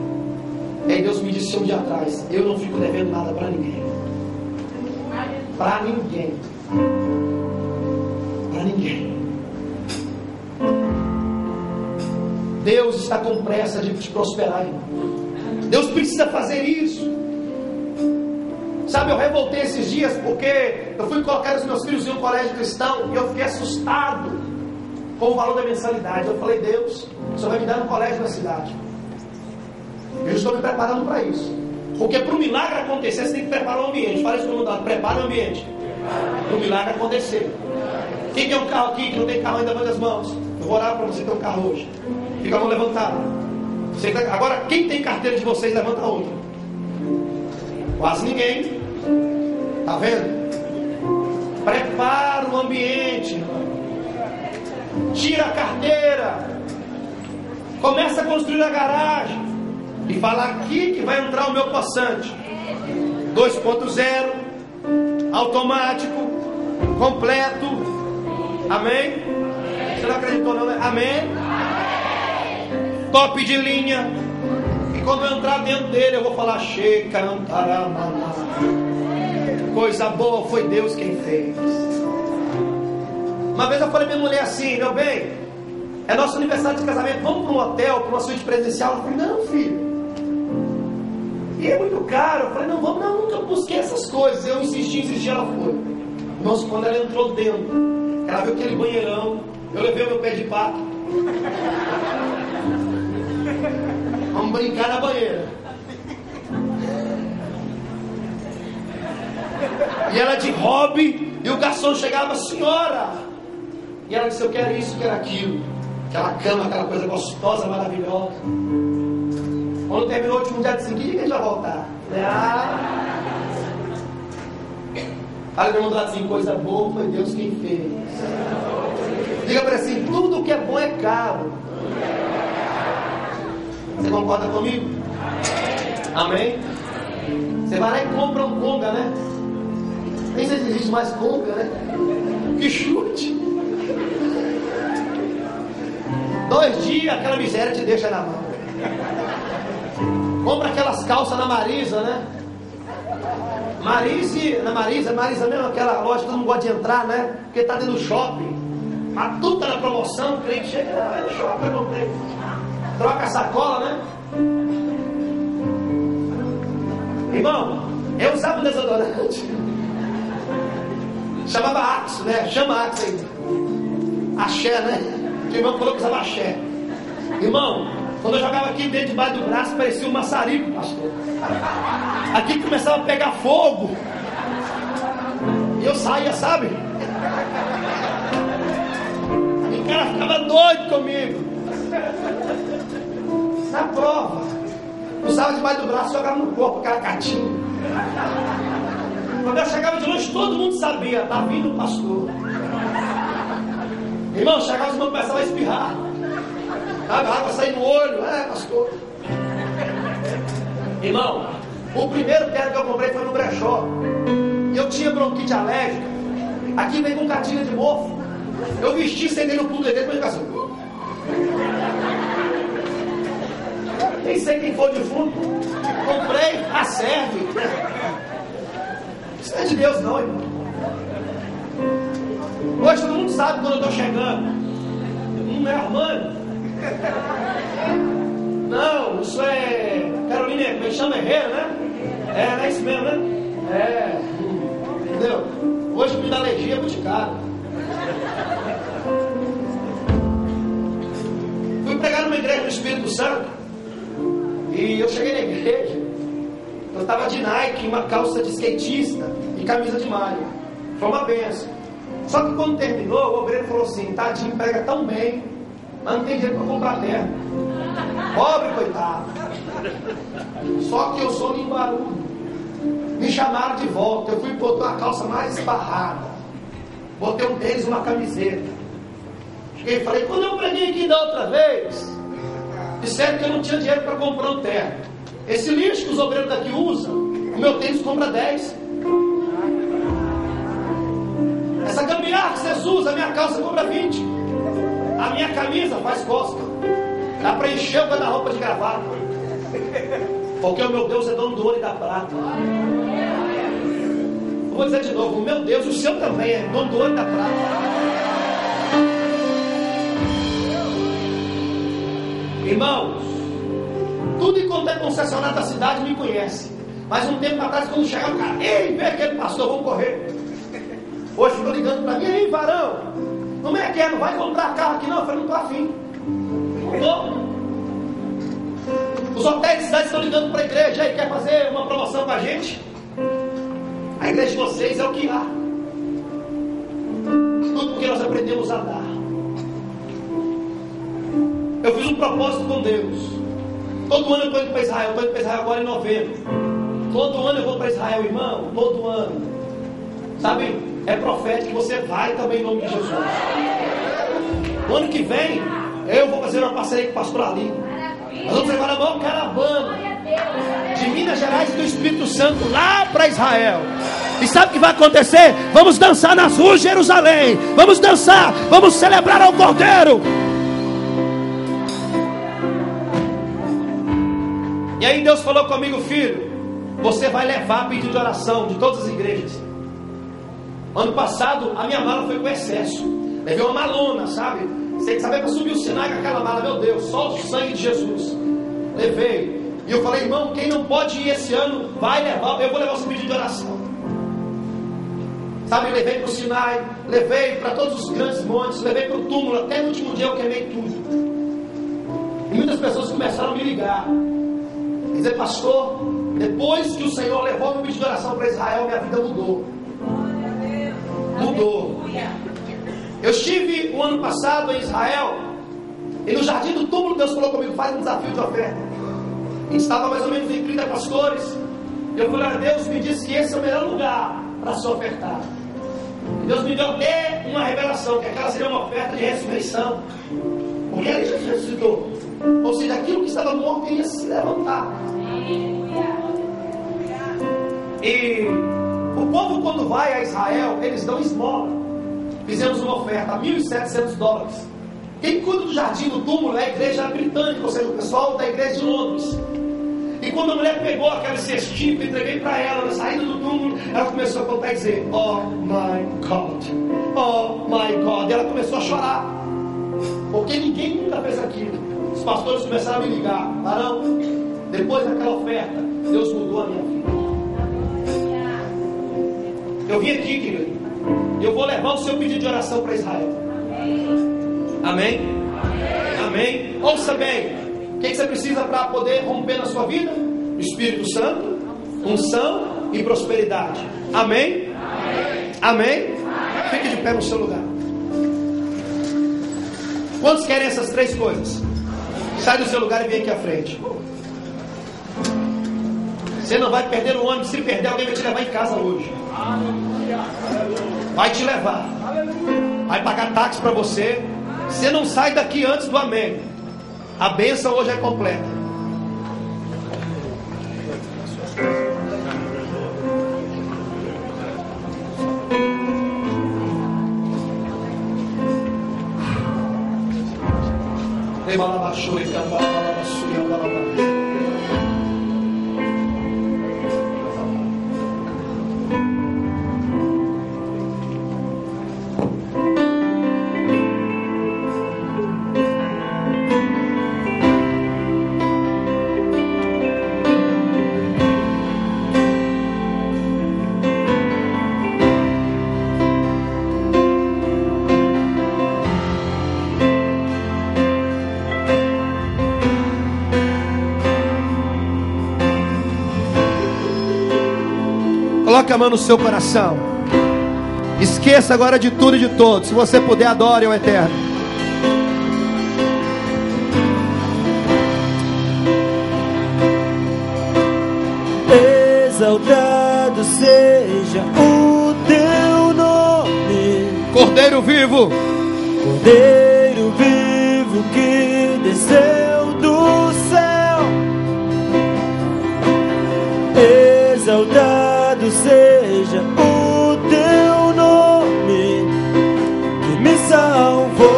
E aí Deus me disse um dia atrás: eu não fico devendo nada para ninguém. Para ninguém. Para ninguém. Deus está com pressa de te prosperar, irmão. Deus precisa fazer isso. Sabe, eu revoltei esses dias porque eu fui colocar os meus filhos em um colégio cristão e eu fiquei assustado com o valor da mensalidade. Eu falei: Deus, o Senhor vai me dar um colégio na cidade. Eu estou me preparando para isso. Porque para o milagre acontecer, você tem que preparar o ambiente. Fala isso para o mundo: prepara o ambiente para o milagre acontecer. Quem tem um carro aqui que não tem carro ainda, manda as mãos. Eu vou orar para você ter um carro hoje. Fica a mão levantada. Agora, quem tem carteira de vocês, levanta a outra. Quase ninguém. Está vendo? Prepara o ambiente. Tira a carteira. Começa a construir a garagem. E fala: aqui que vai entrar o meu Passat 2.0, automático, completo. Amém? Você não acreditou não, né? Amém? Top de linha. E quando eu entrar dentro dele, eu vou falar: Shekantaramana. Coisa boa, foi Deus quem fez. Uma vez eu falei pra minha mulher assim: meu bem, é nosso aniversário de casamento, vamos para um hotel, para uma suíte presencial? Ela falou: não, filho, e é muito caro. Eu falei: não, vamos. Não, nunca busquei essas coisas. Eu insisti, ela foi. Nossa, quando ela entrou dentro, ela viu aquele banheirão. Eu levei o meu pé de pato. Vamos brincar na banheira. E ela de hobby. E o garçom chegava: senhora. E ela disse: eu quero isso, quero aquilo. Aquela cama, aquela coisa gostosa, maravilhosa. Quando terminou o último dia, disse: que dia que a gente vai voltar? Olha o mundo lá assim: coisa boa, foi Deus quem fez. Diga para ele assim: tudo que é bom é caro. Você concorda comigo? Amém? Você vai lá e compra um Conga, né? Nem sei se existe mais conga, né? Que chute. 2 dias, aquela miséria te deixa na mão. Compra aquelas calças na Marisa, né? Marisa mesmo, aquela loja que todo mundo gosta de entrar, né? Porque tá dentro do shopping. Mas tudo tá na promoção, o cliente chega, é no shopping, eu comprei. Troca a sacola, né? Irmão, eu usava um desodorante. Chamava Axe, né? Chama Axe aí. Axé, né? O irmão falou que usava axé. Irmão, quando eu jogava aqui dentro debaixo do braço, parecia um maçarico, pastor. Aqui começava a pegar fogo. E eu saía, sabe? E o cara ficava doido comigo. Na prova, usava debaixo do braço e jogava no corpo, aquela catinha. Quando eu chegava de longe, todo mundo sabia, tá vindo o pastor. Irmão, chegava os irmãos começavam a espirrar. A água saía no olho, pastor. Irmão, o primeiro terno que eu comprei foi no brechó. E eu tinha bronquite alérgica. Aqui veio com catinha de mofo. Eu vesti, sentei no pulo dele, mas assim. Nem sei quem foi de fundo. Comprei, a serve. Isso não é de Deus não, irmão. Hoje todo mundo sabe quando eu estou chegando. Não é Armando. Não, isso é Carolina, me chama Herrera, né? É isso mesmo, né? Entendeu? Hoje me dá alergia muito caro. Fui pregar numa igreja do Espírito Santo. E eu cheguei na igreja. Eu estava de Nike, uma calça de skatista e camisa de malha. Foi uma benção. Só que quando terminou, o obreiro falou assim: tadinho, prega tão bem, mas não tem dinheiro para comprar terra. Pobre coitado. Só que eu sou limbarudo. Me chamaram de volta. Eu fui botar uma calça mais esbarrada. Botei um tênis e uma camiseta. Cheguei e falei: quando eu preguei aqui da outra vez, disseram que eu não tinha dinheiro para comprar um terno. Esse lixo que os obreiros daqui usam, o meu tênis compra 10. Essa gambiarra que vocês usam, a minha calça compra 20. A minha camisa faz costa. Dá para encher o guarda-roupa de gravata. Porque o meu Deus é dono do ouro e da prata. Vou dizer de novo: o meu Deus, o seu também é dono do ouro e da prata. Irmãos, tudo enquanto é concessionário da cidade me conhece. Mas um tempo atrás, quando chegava o cara: ei, vem aquele pastor, vamos correr. Hoje ficou ligando para mim: ei, varão, como é que é? Não vai comprar carro aqui não? Eu falei: não estou afim. Não. Os hotéis de cidade estão ligando para a igreja: aí, quer fazer uma promoção com a gente? A igreja de vocês é o que há. Tudo porque nós aprendemos a dar. Eu fiz um propósito com Deus. Todo ano eu estou indo para Israel. Estou indo para Israel agora em novembro. Todo ano eu vou para Israel, irmão. Todo ano. Sabe? É profético. Você vai também em nome de Jesus. No ano que vem, eu vou fazer uma parceria com o pastor Ali. Nós vamos levar a maior caravana de Minas Gerais e do Espírito Santo lá para Israel. E sabe o que vai acontecer? Vamos dançar nas ruas de Jerusalém. Vamos dançar. Vamos celebrar ao Cordeiro. E aí Deus falou comigo: filho, você vai levar pedido de oração de todas as igrejas. Ano passado a minha mala foi com excesso. Levei uma malona, sabe? Sem saber para subir o Sinai com aquela mala. Meu Deus, só o sangue de Jesus. Levei. E eu falei: irmão, quem não pode ir esse ano, vai levar. Eu vou levar o seu pedido de oração. Sabe, levei para o Sinai, levei para todos os grandes montes, levei para o túmulo. Até no último dia eu queimei tudo. E muitas pessoas começaram a me ligar. Dizer: pastor, depois que o Senhor levou meu pedido de oração para Israel, minha vida mudou. Mudou. Eu estive o ano passado em Israel, e no jardim do túmulo Deus falou comigo: faz um desafio de oferta. E estava mais ou menos em 30 pastores. E eu falei: Deus me disse que esse é o melhor lugar para se ofertar. E Deus me deu até uma revelação, que aquela seria uma oferta de ressurreição. Porque ele já ressuscitou. Ou seja, aquilo que estava morto ia se levantar. E O povo, quando vai a Israel, eles dão esmola. Fizemos uma oferta, $1.700. Quem cuida do jardim do túmulo é a igreja britânica, ou seja, o pessoal da igreja de Londres. E quando a mulher pegou aquele cestinho que eu entreguei para ela na saída do túmulo, ela começou a contar e dizer: oh my God, oh my God. E ela começou a chorar, porque ninguém nunca fez aquilo. Os pastores começaram a me ligar: Barão, depois daquela oferta, Deus mudou a minha vida. Eu vim aqui, querido, eu vou levar o seu pedido de oração para Israel. Amém? Amém? Ouça bem. O que você precisa para poder romper na sua vida? Espírito Santo, unção e prosperidade. Amém? Amém? Fique de pé no seu lugar. Quantos querem essas três coisas? Sai do seu lugar e vem aqui à frente. Você não vai perder o ônibus. Se perder, alguém vai te levar em casa hoje. Vai te levar. Vai pagar táxi para você. Você não sai daqui antes do amém. A bênção hoje é completa. Coloque a mão no seu coração. Esqueça agora de tudo e de todos. Se você puder, adore ao Eterno. Exaltado seja o teu nome, Cordeiro vivo, Cordeiro vivo que desceu do céu. Exaltado seja o teu nome que me salvou.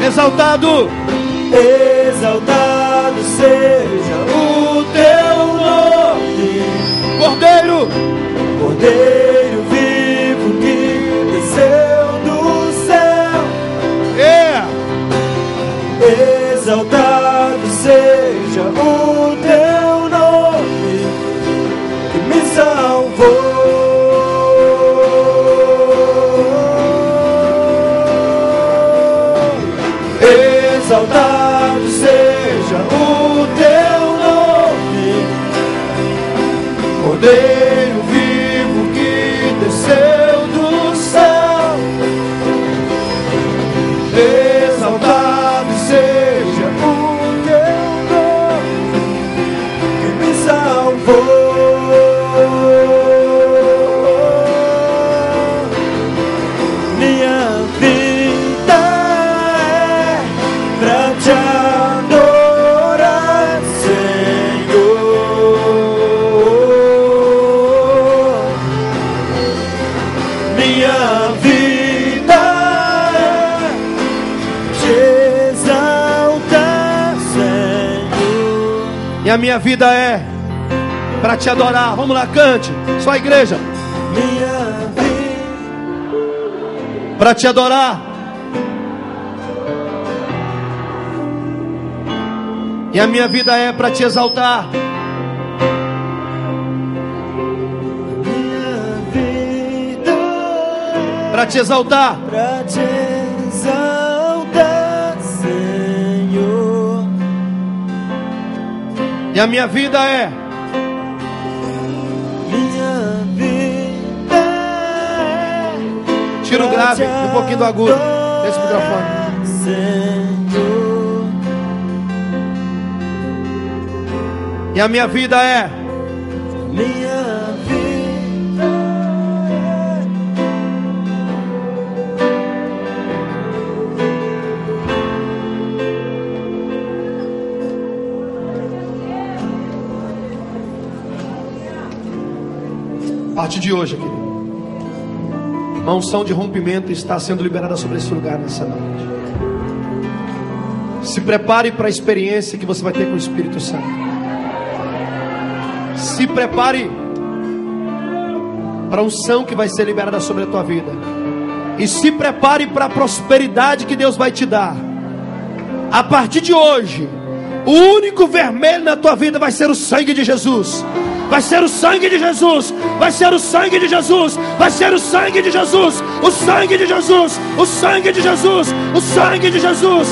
exaltado, Exaltado seja o teu nome, Cordeiro, Cordeiro vivo que desceu do céu. Exaltado seja o teu nome que me salvou. Exaltado seja o teu nome, Cordeiro vivo que desceu do céu. Exaltado seja o teu nome que me salvou. Minha vida é pra te adorar, Senhor. Minha vida é te exaltar, Senhor. e a minha vida é para te adorar. Vamos lá, cante, só a igreja, Minha vida para te adorar. E a minha vida é para te exaltar. Para te exaltar. pra te exaltar, Senhor. E a minha vida é Minha vida é tira o grave um pouquinho do agudo desse microfone. Senhor. E a minha vida é Minha vida A partir de hoje, querido, uma unção de rompimento está sendo liberada sobre esse lugar nessa noite. Se prepare para a experiência que você vai ter com o Espírito Santo. Se prepare para a unção que vai ser liberada sobre a tua vida. E se prepare para a prosperidade que Deus vai te dar. A partir de hoje, o único vermelho na tua vida vai ser o sangue de Jesus. Vai ser o sangue de Jesus. Vai ser o sangue de Jesus. Vai ser o sangue de Jesus. O sangue de Jesus. O sangue de Jesus. O sangue de Jesus.